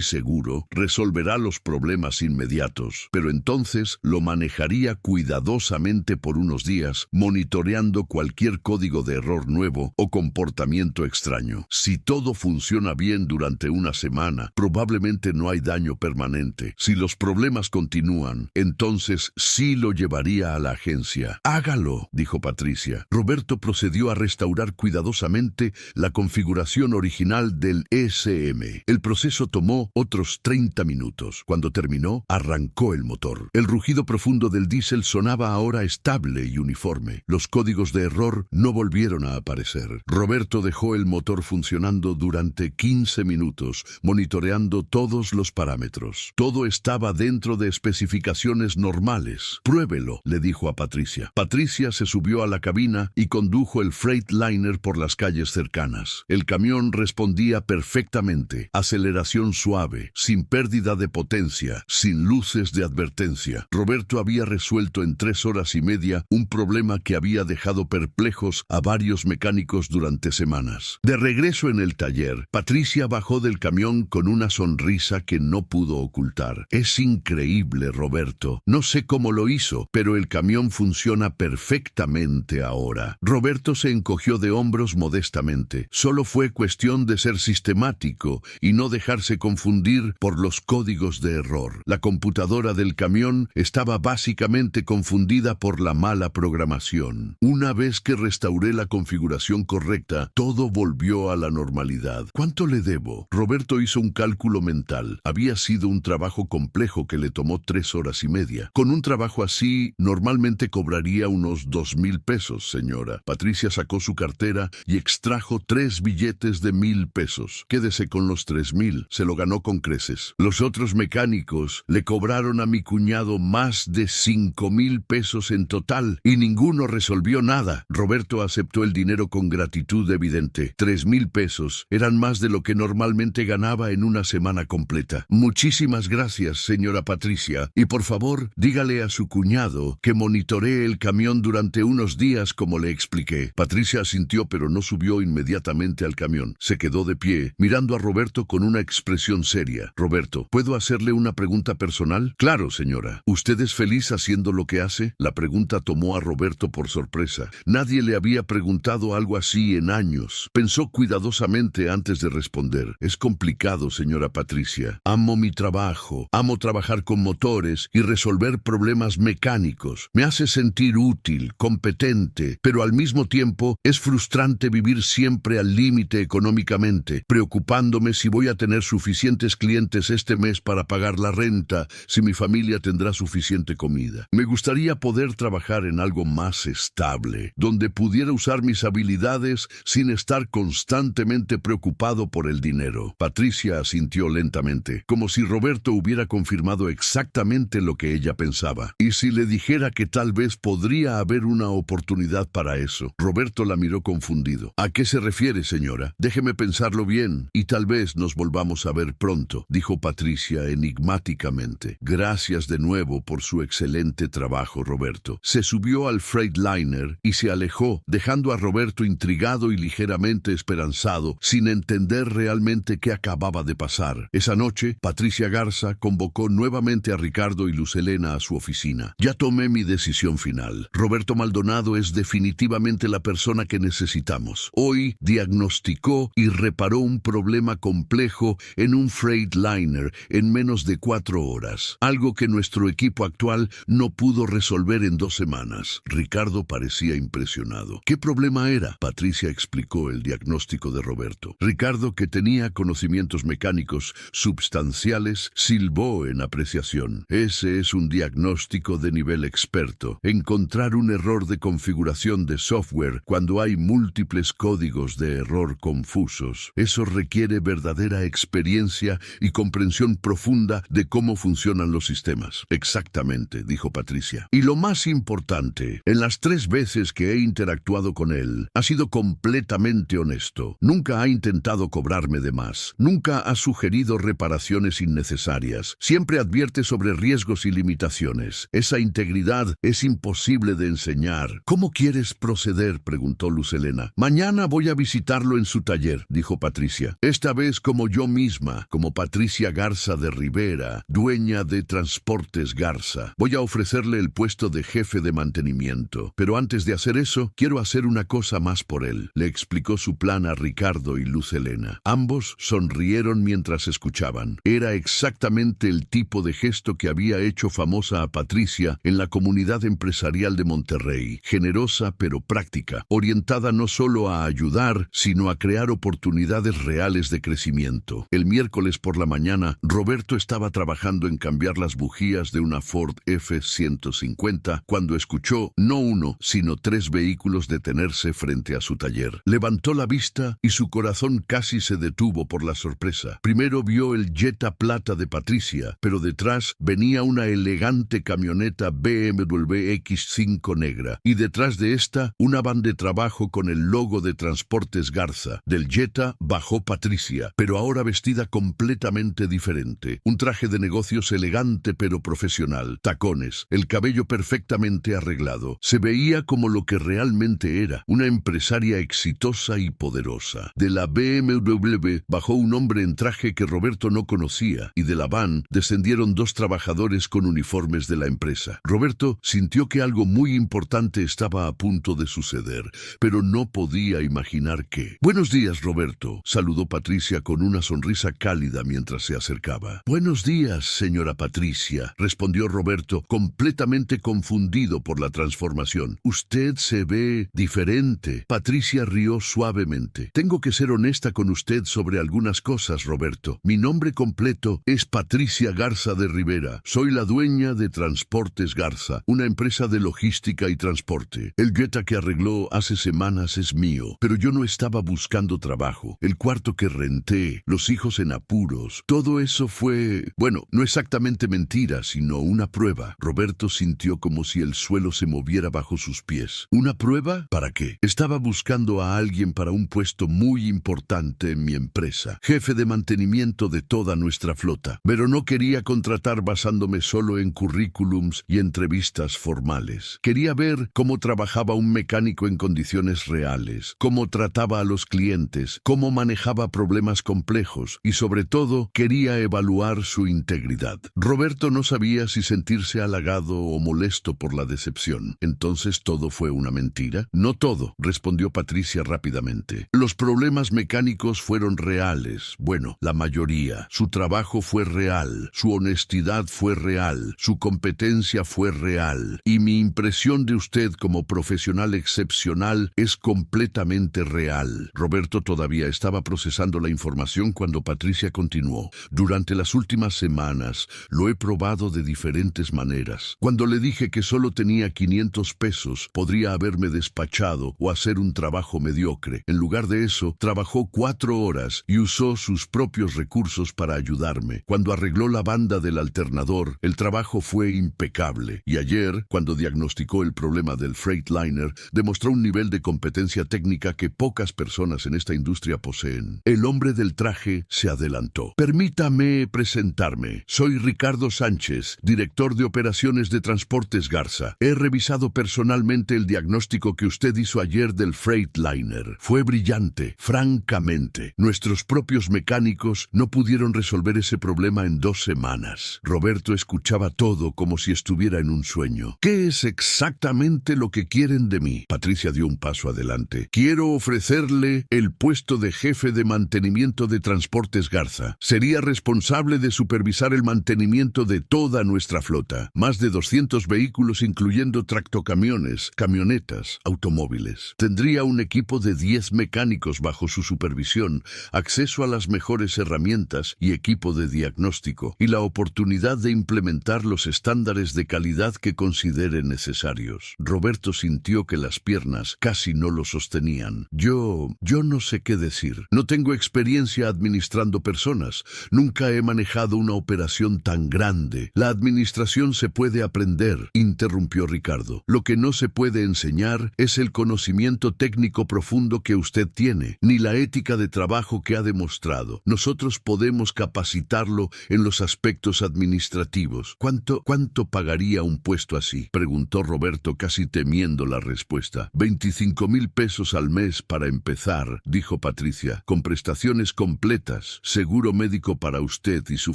seguro resolverá los problemas inmediatos. Pero entonces lo manejaría cuidadosamente por unos días, monitoreando cualquier código de error nuevo o comportamiento extraño. Si todo funciona bien durante una semana, probablemente no hay daño permanente. Si los problemas continúan, entonces sí lo llevaría a la agencia. Hágalo, dijo Patricia. Roberto procedió a restaurar cuidadosamente la configuración original del ECM. El proceso tomó otros 30 minutos. Cuando terminó, arrancó el motor. El rugido profundo del diésel sonaba ahora estable y uniforme. Los códigos de error no volvieron a aparecer. Roberto dejó el motor funcionando durante 15 minutos, monitoreando todos los parámetros. Todo estaba dentro de especificaciones normales. Pruébelo, le dijo a Patricia. Patricia se subió a la cabina y condujo el Freightliner por las calles cercanas. El camión respondía perfectamente. Aceleración suave, sin pérdida de potencia, sin luces de advertencia. Roberto había resuelto en 3 horas y media un problema que había dejado perplejos a varios mecánicos durante semanas. De regreso en el taller, Patricia bajó del camión con una sonrisa que no pudo ocultar. Es increíble, Roberto. No sé cómo lo hizo, pero el camión funciona perfectamente ahora. Roberto se encogió de hombros modestamente. Solo fue cuestión de ser sistemático y no dejarse confundir por los códigos de error. La computadora del camión estaba básicamente confundida por la mala programación. Una vez que restauré la configuración correcta, todo volvió a la normalidad. ¿Cuánto le debo? Roberto hizo un cálculo mental. Había sido un trabajo complejo que le tomó 3 horas y media. Con un trabajo así, normalmente cobraría unos 2,000 pesos, señora. Patricia sacó su cartera y extrajo 3 billetes de 1,000 pesos. Quédese con los 3,000. Se lo ganó con creces. Los otros mecánicos le cobraron a mi cuñado más de 5,000 pesos en total y ninguno resolvió nada. Roberto aceptó el dinero con gratitud evidente. 3,000 pesos eran más de lo que normalmente ganaba en una semana completa. Muchísimas gracias, señora Patricia, y por favor, dígale a su cuñado que monitoree el camión durante unos días como le expliqué. Patricia asintió, pero no subió inmediatamente al camión. Se quedó de pie, mirando a Roberto con una expresión seria. Roberto, ¿puedo hacerle una pregunta personal? Claro, señora. ¿Usted es feliz haciendo lo que hace? La pregunta tomó a Roberto por sorpresa. Nadie le había preguntado algo así en años. Pensó cuidadosamente antes de responder. Es complicado, señora Patricia. Amo mi trabajo. Amo trabajar con motores y resolver problemas mecánicos. Me hace sentir útil, competente, pero al mismo tiempo es frustrante vivir siempre al límite económicamente, preocupándome si voy a tener suficientes clientes este mes para pagar la renta, si mi familia tendrá suficiente comida. Me gustaría poder trabajar en algo más estable, donde pudiera usar mis habilidades sin estar constantemente preocupado por el dinero. Patricia asintió lentamente, como si Roberto hubiera confirmado exactamente lo que ella pensaba. ¿Y si le dijera que tal vez podría haber una oportunidad para eso? Roberto la miró confundido. ¿A qué se refiere, señora? Déjeme pensarlo bien y tal vez nos volvamos a ver pronto, dijo Patricia enigmáticamente. Gracias de nuevo por su excelente trabajo, Roberto. Se subió al Freightliner y se alejó, dejando a Roberto intrigado y ligeramente esperanzado, sin entender realmente qué acababa de pasar. Esa noche, Patricia Garza convocó nuevamente a Ricardo y Luz Helena a su oficina. Ya tomé mi decisión final. Roberto Maldonado es definitivamente la persona que necesitamos. Hoy diagnosticó y reparó un problema complejo en un Freightliner en menos de 4 horas, algo que nuestro equipo actual no pudo resolver en 2 semanas. Ricardo parecía impresionado. ¿Qué problema era? Patricia explicó el diagnóstico de Roberto. Ricardo, que tenía conocimientos mecánicos substanciales, silbó en apreciación. Ese es un diagnóstico de nivel experto. Encontrar un error error de configuración de software cuando hay múltiples códigos de error confusos. Eso requiere verdadera experiencia y comprensión profunda de cómo funcionan los sistemas. Exactamente, dijo Patricia. Y lo más importante, en las 3 veces que he interactuado con él, ha sido completamente honesto. Nunca ha intentado cobrarme de más. Nunca ha sugerido reparaciones innecesarias. Siempre advierte sobre riesgos y limitaciones. Esa integridad es imposible de enseñar. ¿Cómo quieres proceder?, preguntó Luz Helena. Mañana voy a visitarlo en su taller, dijo Patricia. Esta vez como yo misma, como Patricia Garza de Rivera, dueña de Transportes Garza. Voy a ofrecerle el puesto de jefe de mantenimiento. Pero antes de hacer eso, quiero hacer una cosa más por él. Le explicó su plan a Ricardo y Luz Helena. Ambos sonrieron mientras escuchaban. Era exactamente el tipo de gesto que había hecho famosa a Patricia en la comunidad empresarial de Monterrey. Generosa pero práctica, orientada no solo a ayudar, sino a crear oportunidades reales de crecimiento. El miércoles por la mañana, Roberto estaba trabajando en cambiar las bujías de una Ford F-150 cuando escuchó no 1, sino 3 vehículos detenerse frente a su taller. Levantó la vista y su corazón casi se detuvo por la sorpresa. Primero vio el Jetta plata de Patricia, pero detrás venía una elegante camioneta BMW X5 negra, y detrás de esta una van de trabajo con el logo de Transportes Garza. Del Jetta bajó Patricia, pero ahora vestida completamente diferente. Un traje de negocios elegante pero profesional, tacones, el cabello perfectamente arreglado. Se veía como lo que realmente era, una empresaria exitosa y poderosa. De la BMW bajó un hombre en traje que Roberto no conocía, y de la van descendieron 2 trabajadores con uniformes de la empresa. Roberto sintió que algo muy importante estaba a punto de suceder, pero no podía imaginar qué. «Buenos días, Roberto», saludó Patricia con una sonrisa cálida mientras se acercaba. «Buenos días, señora Patricia», respondió Roberto, completamente confundido por la transformación. «Usted se ve diferente». Patricia rió suavemente. «Tengo que ser honesta con usted sobre algunas cosas, Roberto. Mi nombre completo es Patricia Garza de Rivera. Soy la dueña de Transportes Garza, una empresa de logística y transporte. El Jetta que arregló hace semanas es mío, pero yo no estaba buscando trabajo. El cuarto que renté, los hijos en apuros, todo eso fue, bueno, no exactamente mentira, sino una prueba». Roberto sintió como si el suelo se moviera bajo sus pies. ¿Una prueba? ¿Para qué? Estaba buscando a alguien para un puesto muy importante en mi empresa, jefe de mantenimiento de toda nuestra flota, pero no quería contratar basándome solo en currículums y entrevistas formales. Quería ver cómo trabajaba un mecánico en condiciones reales, cómo trataba a los clientes, cómo manejaba problemas complejos y, sobre todo, quería evaluar su integridad. Roberto no sabía si sentirse halagado o molesto por la decepción. ¿Entonces todo fue una mentira? No todo, respondió Patricia rápidamente. Los problemas mecánicos fueron reales. Bueno, la mayoría. Su trabajo fue real, su honestidad fue real, su competencia fue real. Y mi impresión de usted como profesional excepcional es completamente real. Roberto todavía estaba procesando la información cuando Patricia continuó. Durante las últimas semanas lo he probado de diferentes maneras. Cuando le dije que solo tenía 500 pesos, podría haberme despachado o hacer un trabajo mediocre. En lugar de eso, trabajó 4 horas y usó sus propios recursos para ayudarme. Cuando arregló la banda del alternador, el trabajo fue impecable. Y ayer, cuando diagnosticó el problema del Freightliner, demostró un nivel de competencia técnica que pocas personas en esta industria poseen. El hombre del traje se adelantó. «Permítame presentarme. Soy Ricardo Sánchez, director de operaciones de Transportes Garza. He revisado personalmente el diagnóstico que usted hizo ayer del Freightliner. Fue brillante, francamente. Nuestros propios mecánicos no pudieron resolver ese problema en 2 semanas». Roberto escuchaba todo como si estuviera en un sueño. «¿Qué es exactamente lo que quieren de mí?». Patricia dio un paso adelante. «Quiero ofrecerle el puesto de jefe de mantenimiento de Transportes Garza. Sería responsable de supervisar el mantenimiento de toda nuestra flota. Más de 200 vehículos, incluyendo tractocamiones, camionetas, automóviles. Tendría un equipo de 10 mecánicos bajo su supervisión, acceso a las mejores herramientas y equipo de diagnóstico, y la oportunidad de implementar los estándares de calidad que considere necesarios. años. Roberto sintió que las piernas casi no lo sostenían. Yo no sé qué decir. No tengo experiencia administrando personas. Nunca he manejado una operación tan grande. La administración se puede aprender, interrumpió Ricardo. Lo que no se puede enseñar es el conocimiento técnico profundo que usted tiene, ni la ética de trabajo que ha demostrado. Nosotros podemos capacitarlo en los aspectos administrativos. ¿Cuánto pagaría un puesto así?, preguntó Roberto, casi temiendo la respuesta. 25,000 pesos al mes para empezar, dijo Patricia, con prestaciones completas, seguro médico para usted y su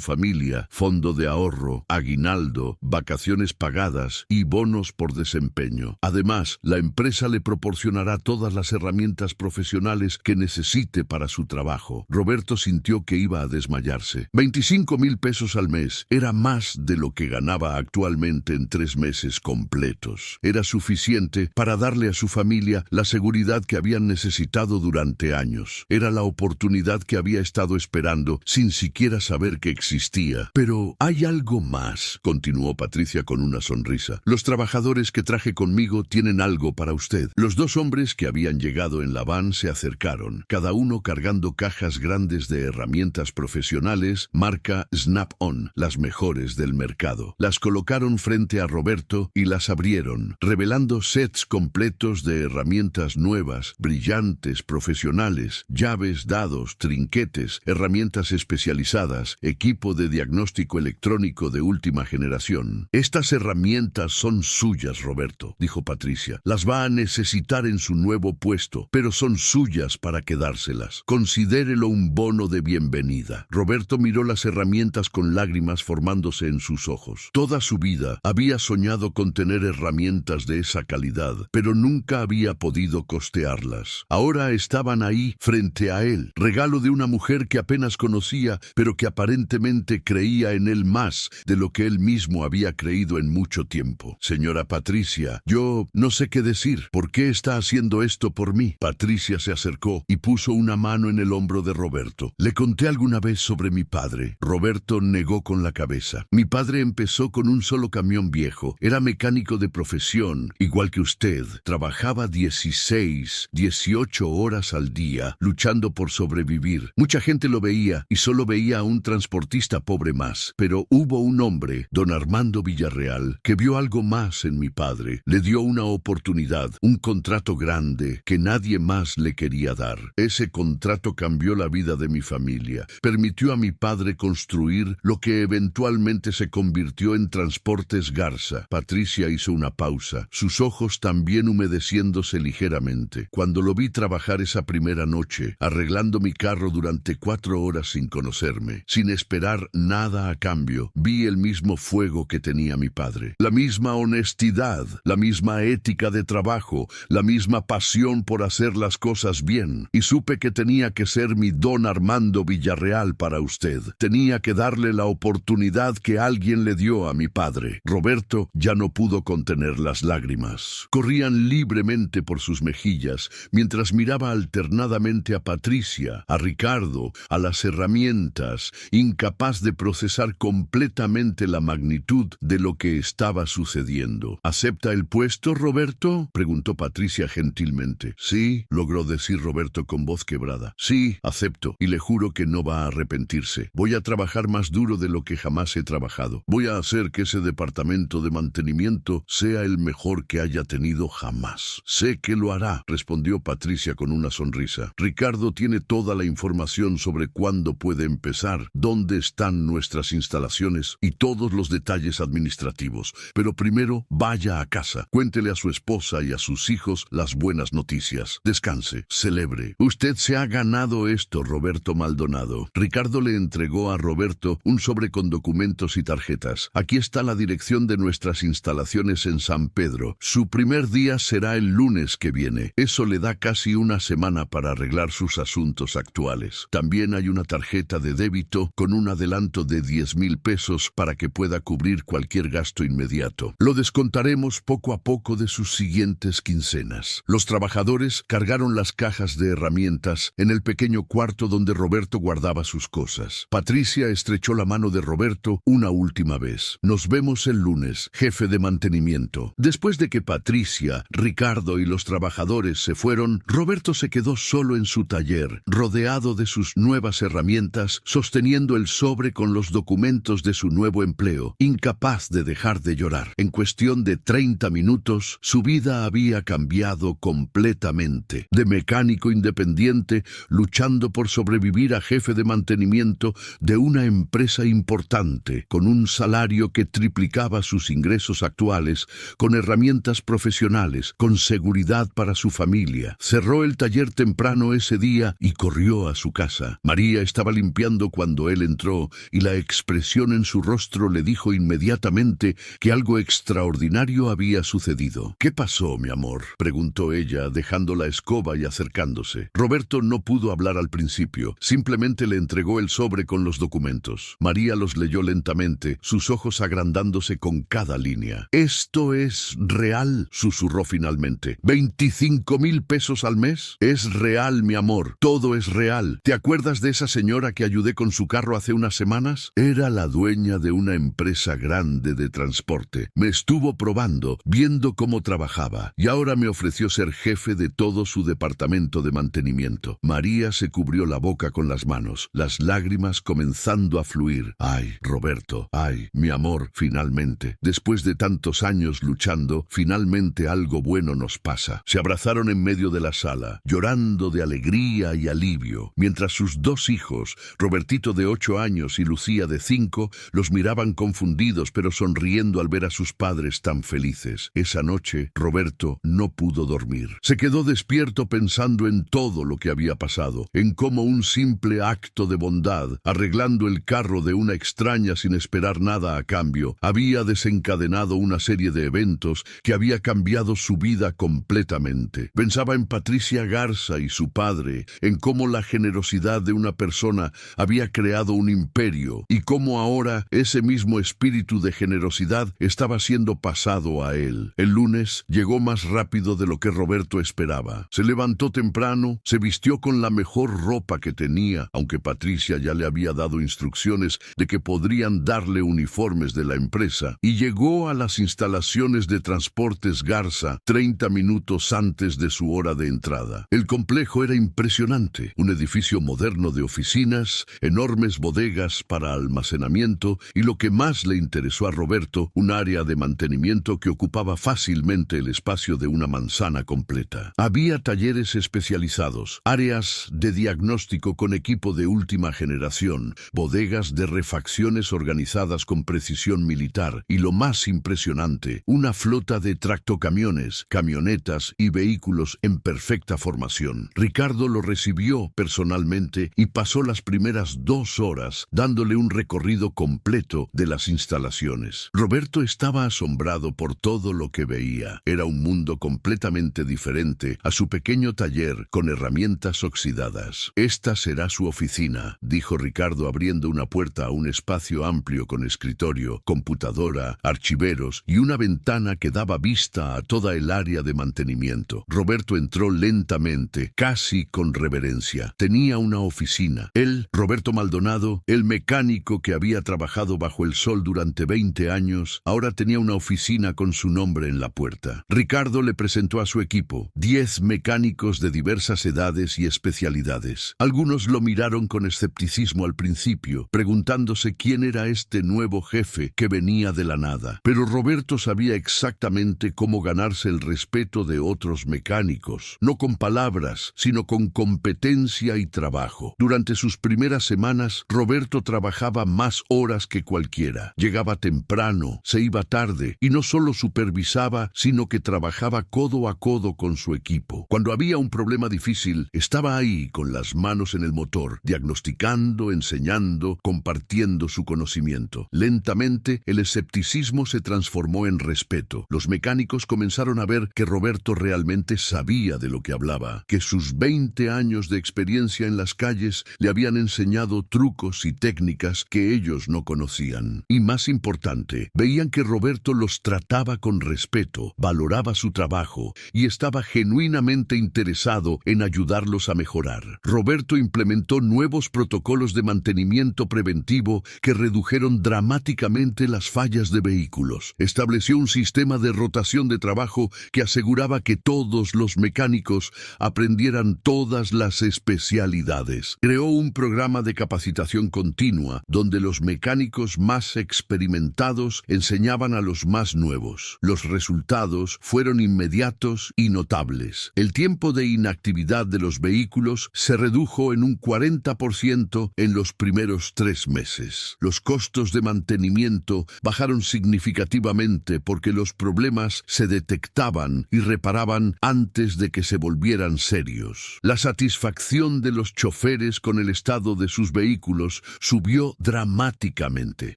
familia, fondo de ahorro, aguinaldo, vacaciones pagadas y bonos por desempeño. Además, la empresa le proporcionará todas las herramientas profesionales que necesite para su trabajo. Roberto sintió que iba a desmayarse. 25,000 pesos al mes era más de lo que ganaba actualmente en 3 meses completos. Era suficiente para darle a su familia la seguridad que habían necesitado durante años. Era la oportunidad que había estado esperando sin siquiera saber que existía. Pero hay algo más, continuó Patricia con una sonrisa. Los trabajadores que traje conmigo tienen algo para usted. Los 2 hombres que habían llegado en la van se acercaron, cada uno cargando cajas grandes de herramientas profesionales marca Snap-on, las mejores del mercado. Las colocaron frente a Roberto y las abrieron, revelando sets completos de herramientas nuevas, brillantes, profesionales, llaves, dados, trinquetes, herramientas especializadas, equipo de diagnóstico electrónico de última generación. Estas herramientas son suyas, Roberto, dijo Patricia. Las va a necesitar en su nuevo puesto, pero son suyas para quedárselas. Considérelo un bono de bienvenida. Roberto miró las herramientas con lágrimas formándose en sus ojos. Toda su vida había soñado con tener herramientas de esa calidad, pero nunca había podido costearlas. Ahora estaban ahí, frente a él, regalo de una mujer que apenas conocía, pero que aparentemente creía en él más de lo que él mismo había creído en mucho tiempo. Señora Patricia, yo no sé qué decir. ¿Por qué está haciendo esto por mí? Patricia se acercó y puso una mano en el hombro de Roberto. ¿Le conté alguna vez sobre mi padre? Roberto negó con la cabeza. Mi padre empezó con un solo camión viejo. Era mecánico de profesión, igual que usted. Trabajaba 16, 18 horas al día, luchando por sobrevivir. Mucha gente lo veía y solo veía a un transportista pobre más. Pero hubo un hombre, don Armando Villarreal, que vio algo más en mi padre. Le dio una oportunidad, un contrato grande que nadie más le quería dar. Ese contrato cambió la vida de mi familia. Permitió a mi padre construir lo que eventualmente se convirtió en Transportes Garza. Patricia hizo una pausa, sus ojos también humedeciéndose ligeramente. Cuando lo vi trabajar esa primera noche, arreglando mi carro durante 4 horas sin conocerme, sin esperar nada a cambio, vi el mismo fuego que tenía mi padre. La misma honestidad, la misma ética de trabajo, la misma pasión por hacer las cosas bien. Y supe que tenía que ser mi don Armando Villarreal para usted. Tenía que darle la oportunidad que alguien le dio a mi padre. Roberto ya no pudo contener las lágrimas. Corrían libremente por sus mejillas mientras miraba alternadamente a Patricia, a Ricardo, a las herramientas, incapaz de procesar completamente la magnitud de lo que estaba sucediendo. ¿Acepta el puesto, Roberto?, preguntó Patricia gentilmente. Sí, logró decir Roberto con voz quebrada. Sí, acepto, y le juro que no va a arrepentirse. Voy a trabajar más duro de lo que jamás he trabajado. Voy a hacer que ese departamento de mantenimiento sea el mejor que haya tenido jamás. Sé que lo hará, respondió Patricia con una sonrisa. Ricardo tiene toda la información sobre cuándo puede empezar, dónde están nuestras instalaciones y todos los detalles administrativos. Pero primero, vaya a casa. Cuéntele a su esposa y a sus hijos las buenas noticias. Descanse, celebre. Usted se ha ganado esto, Roberto Maldonado. Ricardo le entregó a Roberto un sobre con documentos y tarjetas. Aquí está la dirección de nuestras instalaciones en San Pedro. Su primer día será el lunes que viene. Eso le da casi una semana para arreglar sus asuntos actuales. También hay una tarjeta de débito con un adelanto de 10,000 pesos para que pueda cubrir cualquier gasto inmediato. Lo descontaremos poco a poco de sus siguientes quincenas. Los trabajadores cargaron las cajas de herramientas en el pequeño cuarto donde Roberto guardaba sus cosas. Patricia estrechó la mano de Roberto una última vez. Nos vemos el lunes, jefe de mantenimiento. Después de que Patricia, Ricardo y los trabajadores se fueron, Roberto se quedó solo en su taller, rodeado de sus nuevas herramientas, sosteniendo el sobre con los documentos de su nuevo empleo, incapaz de dejar de llorar. En cuestión de 30 minutos, su vida había cambiado completamente. De mecánico independiente, luchando por sobrevivir a jefe de mantenimiento de una empresa importante, con un salario que triplicaba sus ingresos actuales, con herramientas profesionales, con seguridad para su familia. Cerró el taller temprano ese día y corrió a su casa. María estaba limpiando cuando él entró y la expresión en su rostro le dijo inmediatamente que algo extraordinario había sucedido. ¿Qué pasó, mi amor?, preguntó ella, dejando la escoba y acercándose. Roberto no pudo hablar al principio, simplemente le entregó el sobre con los documentos. María los leyó lentamente, sus ojos agrandándose con cada línea. «¿Esto es real?», susurró finalmente. «¿25,000 pesos al mes? Es real, mi amor, todo es real. ¿Te acuerdas de esa señora que ayudé con su carro hace unas semanas? Era la dueña de una empresa grande de transporte. Me estuvo probando, viendo cómo trabajaba, y ahora me ofreció ser jefe de todo su departamento de mantenimiento». María se cubrió la boca con las manos, las lágrimas comenzando a fluir. «Ay, Roberto, ay, mi amor, finalmente, después de tantos años luchando, finalmente algo bueno nos pasa». Se abrazaron en medio de la sala, llorando de alegría y alivio, mientras sus dos hijos, Robertito de 8 años y Lucía de 5, los miraban confundidos pero sonriendo al ver a sus padres tan felices. Esa noche, Roberto no pudo dormir. Se quedó despierto pensando en todo lo que había pasado, en cómo un simple acto de bondad, arreglando el carro de una extraña sin esperar nada a cambio, había desencadenado una serie de eventos que había cambiado su vida completamente. Pensaba en Patricia Garza y su padre, en cómo la generosidad de una persona había creado un imperio y cómo ahora ese mismo espíritu de generosidad estaba siendo pasado a él. El lunes llegó más rápido de lo que Roberto esperaba. Se levantó temprano, se vistió con la mejor ropa que tenía, aunque Patricia ya le había dado instrucciones de que podrían darle uniformes de la empresa, y llegó a las instalaciones de Transportes Garza 30 minutos antes de su hora de entrada. El complejo era impresionante, un edificio moderno de oficinas, enormes bodegas para almacenamiento y, lo que más le interesó a Roberto, un área de mantenimiento que ocupaba fácilmente el espacio de una manzana completa. Había talleres especializados, áreas de diagnóstico con equipo de última generación, bodegas de refacciones organizadas con precisión militar y, lo más impresionante, una flota de tractocamiones, camionetas y vehículos en perfecta formación. Ricardo lo recibió personalmente y pasó las primeras 2 horas dándole un recorrido completo de las instalaciones. Roberto estaba asombrado por todo lo que veía. Era un mundo completamente diferente a su pequeño taller con herramientas oxidadas. «Esta será su oficina», dijo Ricardo, abriendo una puerta a un espacio amplio con escritorio, computadora, archiveros y una ventana que daba vista a toda el área de mantenimiento. Roberto entró lentamente, casi con reverencia. Tenía una oficina. Él, Roberto Maldonado, el mecánico que había trabajado bajo el sol durante 20 años, ahora tenía una oficina con su nombre en la puerta. Ricardo le presentó a su equipo, 10 mecánicos de diversas edades y especialidades. Algunos lo miraron con escepticismo al principio, preguntándose quién era este nuevo jefe que venía de la nada. Pero Roberto sabía exactamente cómo ganarse el respeto de otros mecánicos, no con palabras, sino con competencia y trabajo. Durante sus primeras semanas, Roberto trabajaba más horas que cualquiera. Llegaba temprano, se iba tarde y no solo supervisaba, sino que trabajaba codo a codo con su equipo. Cuando había un problema difícil, estaba ahí con las manos en el motor, diagnosticando, enseñando, compartiendo su conocimiento. Lentamente, el escepticismo se transformó en respeto. Los mecánicos comenzaron a ver que Roberto realmente sabía de lo que hablaba, que sus 20 años de experiencia en las calles le habían enseñado trucos y técnicas que ellos no conocían. Y más importante, veían que Roberto los trataba con respeto, valoraba su trabajo y estaba genuinamente interesado en ayudarlos a mejorar. Roberto implementó nuevos protocolos de mantenimiento preventivo que redujeron dramáticamente las fallas de vehículos. Estableció un sistema sistema de rotación de trabajo que aseguraba que todos los mecánicos aprendieran todas las especialidades. Creó un programa de capacitación continua donde los mecánicos más experimentados enseñaban a los más nuevos. Los resultados fueron inmediatos y notables. El tiempo de inactividad de los vehículos se redujo en un 40% en los primeros 3 meses. Los costos de mantenimiento bajaron significativamente porque los problemas se detectaban y reparaban antes de que se volvieran serios. La satisfacción de los choferes con el estado de sus vehículos subió dramáticamente.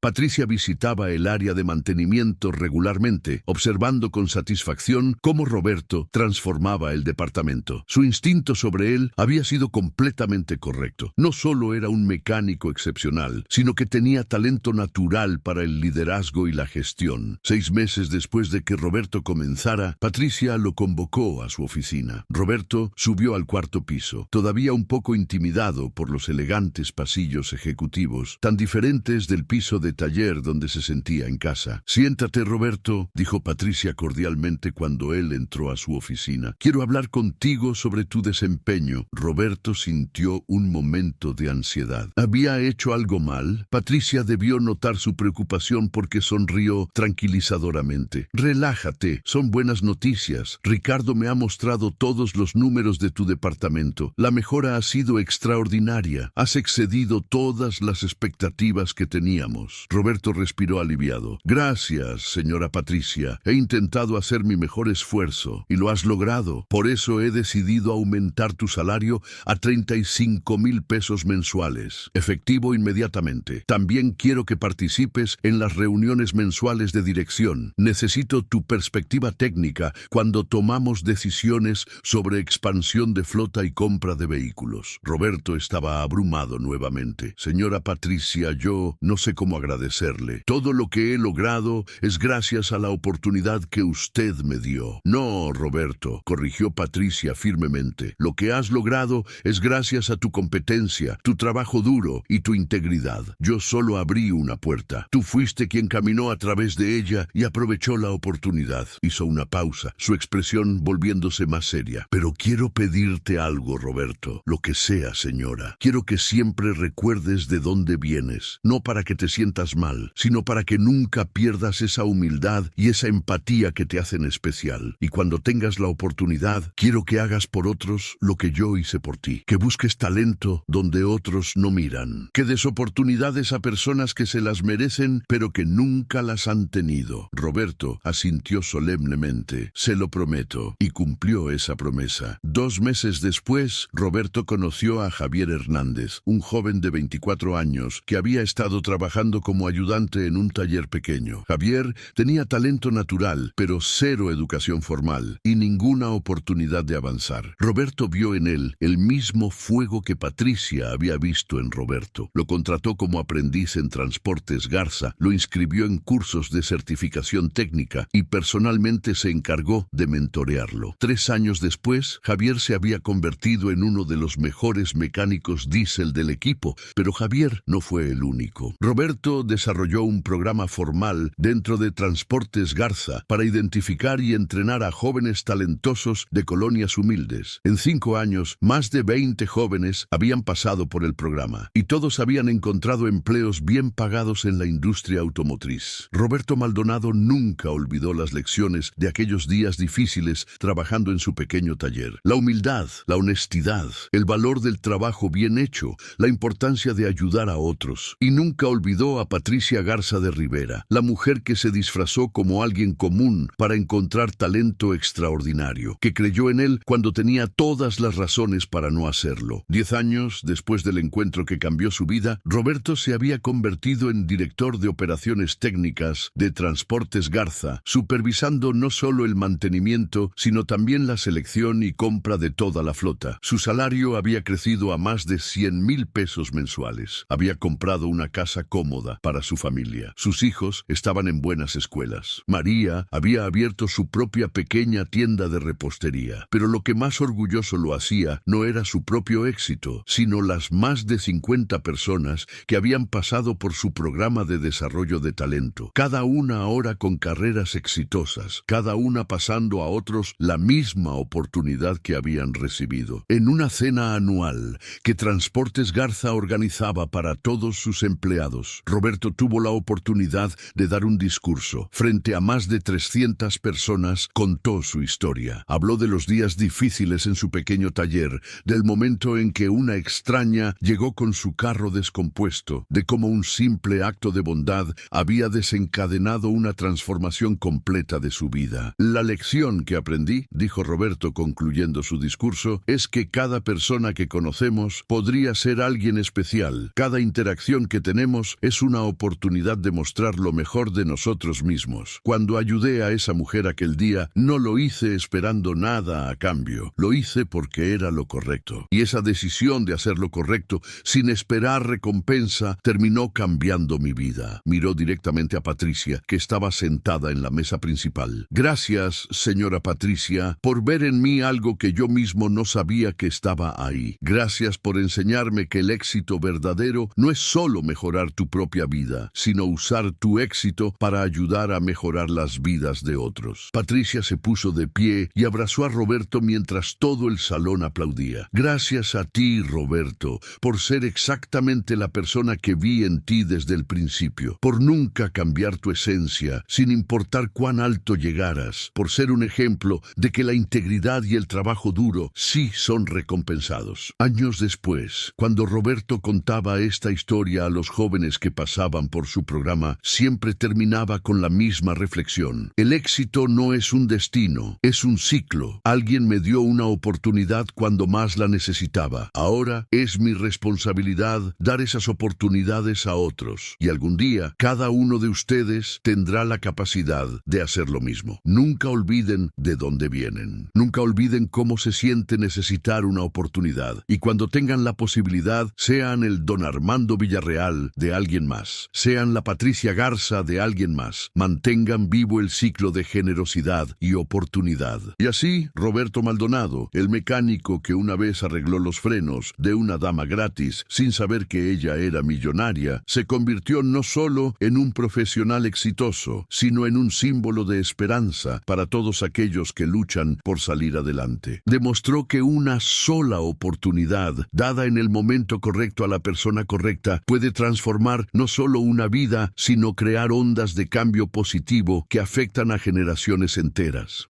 Patricia visitaba el área de mantenimiento regularmente, observando con satisfacción cómo Roberto transformaba el departamento. Su instinto sobre él había sido completamente correcto. No solo era un mecánico excepcional, sino que tenía talento natural para el liderazgo y la gestión. 6 meses después de que Roberto comenzara, Patricia lo convocó a su oficina. Roberto subió al 4º piso, todavía un poco intimidado por los elegantes pasillos ejecutivos, tan diferentes del piso de taller donde se sentía en casa. «Siéntate, Roberto», dijo Patricia cordialmente cuando él entró a su oficina. «Quiero hablar contigo sobre tu desempeño». Roberto sintió un momento de ansiedad. ¿Había hecho algo mal? Patricia debió notar su preocupación porque sonrió tranquilizadoramente. «Relájate, son buenas noticias. Ricardo me ha mostrado todos los números de tu departamento. La mejora ha sido extraordinaria. Has excedido todas las expectativas que teníamos». Roberto respiró aliviado. «Gracias, señora Patricia. He intentado hacer mi mejor esfuerzo y lo has logrado. Por eso he decidido aumentar tu salario a 35,000 pesos mensuales, efectivo inmediatamente. También quiero que participes en las reuniones mensuales de dirección. Necesito tu perspectiva técnica cuando tomamos decisiones sobre expansión de flota y compra de vehículos». Roberto estaba abrumado nuevamente. «Señora Patricia, yo no sé cómo agradecerle. Todo lo que he logrado es gracias a la oportunidad que usted me dio». «No, Roberto», corrigió Patricia firmemente. «Lo que has logrado es gracias a tu competencia, tu trabajo duro y tu integridad. Yo solo abrí una puerta. Tú fuiste quien caminó a través de ella y aprovechó la oportunidad». Hizo una pausa, su expresión volviéndose más seria. «Pero quiero pedirte algo, Roberto. Lo que sea, señora. Quiero que siempre recuerdes de dónde vienes. No para que te sientas mal, sino para que nunca pierdas esa humildad y esa empatía que te hacen especial. Y cuando tengas la oportunidad, quiero que hagas por otros lo que yo hice por ti. Que busques talento donde otros no miran. Que des oportunidades a personas que se las merecen, pero que nunca las han tenido». Roberto asintió solemnemente. «Se lo prometo», y cumplió esa promesa. 2 meses después, Roberto conoció a Javier Hernández, un joven de 24 años que había estado trabajando como ayudante en un taller pequeño. Javier tenía talento natural, pero 0 educación formal y ninguna oportunidad de avanzar. Roberto vio en él el mismo fuego que Patricia había visto en Roberto. Lo contrató como aprendiz en Transportes Garza, lo inscribió en cursos de certificación técnica y personalmente se encargó de mentorearlo. 3 años después, Javier se había convertido en uno de los mejores mecánicos diésel del equipo, pero Javier no fue el único. Roberto desarrolló un programa formal dentro de Transportes Garza para identificar y entrenar a jóvenes talentosos de colonias humildes. En 5 años, más de 20 jóvenes habían pasado por el programa y todos habían encontrado empleos bien pagados en la industria automotriz. Roberto Maldonado nunca olvidó las lecciones de aquellos días difíciles trabajando en su pequeño taller. La humildad, la honestidad, el valor del trabajo bien hecho, la importancia de ayudar a otros. Y nunca olvidó a Patricia Garza de Rivera, la mujer que se disfrazó como alguien común para encontrar talento extraordinario, que creyó en él cuando tenía todas las razones para no hacerlo. 10 años después del encuentro que cambió su vida, Roberto se había convertido en director de operaciones técnicas de Transportes Garza, supervisando no solo el mantenimiento, sino también la selección y compra de toda la flota. Su salario había crecido a más de 100,000 pesos mensuales. Había comprado una casa cómoda para su familia. Sus hijos estaban en buenas escuelas. María había abierto su propia pequeña tienda de repostería. Pero lo que más orgulloso lo hacía no era su propio éxito, sino las más de 50 personas que habían pasado por su programa de desarrollo de talento. Cada una ahora con carreras carreras exitosas, cada una pasando a otros la misma oportunidad que habían recibido. En una cena anual que Transportes Garza organizaba para todos sus empleados, Roberto tuvo la oportunidad de dar un discurso. Frente a más de 300 personas, contó su historia. Habló de los días difíciles en su pequeño taller, del momento en que una extraña llegó con su carro descompuesto, de cómo un simple acto de bondad había desencadenado una transformación completa de su vida. La lección que aprendí, dijo Roberto concluyendo su discurso, es que cada persona que conocemos podría ser alguien especial. Cada interacción que tenemos es una oportunidad de mostrar lo mejor de nosotros mismos. Cuando ayudé a esa mujer aquel día, no lo hice esperando nada a cambio. Lo hice porque era lo correcto. Y esa decisión de hacer lo correcto, sin esperar recompensa, terminó cambiando mi vida. Miró directamente a Patricia, que estaba sentada en la mesa principal. Gracias, señora Patricia, por ver en mí algo que yo mismo no sabía que estaba ahí. Gracias por enseñarme que el éxito verdadero no es solo mejorar tu propia vida, sino usar tu éxito para ayudar a mejorar las vidas de otros. Patricia se puso de pie y abrazó a Roberto mientras todo el salón aplaudía. Gracias a ti, Roberto, por ser exactamente la persona que vi en ti desde el principio, por nunca cambiar tu esencia, sin importar cuán alto llegaras, por ser un ejemplo de que la integridad y el trabajo duro sí son recompensados. Años después, cuando Roberto contaba esta historia a los jóvenes que pasaban por su programa, siempre terminaba con la misma reflexión. El éxito no es un destino, es un ciclo. Alguien me dio una oportunidad cuando más la necesitaba. Ahora es mi responsabilidad dar esas oportunidades a otros. Y algún día, cada uno de ustedes tendrá la capacidad de hacer lo mismo. Nunca olviden de dónde vienen. Nunca olviden cómo se siente necesitar una oportunidad. Y cuando tengan la posibilidad, sean el Don Armando Villarreal de alguien más. Sean la Patricia Garza de alguien más. Mantengan vivo el ciclo de generosidad y oportunidad. Y así, Roberto Maldonado, el mecánico que una vez arregló los frenos de una dama gratis sin saber que ella era millonaria, se convirtió no solo en un profesional exitoso, sino en un símbolo de esperanza para todos aquellos que luchan por salir adelante. Demostró que una sola oportunidad, dada en el momento correcto a la persona correcta, puede transformar no solo una vida, sino crear ondas de cambio positivo que afectan a generaciones enteras.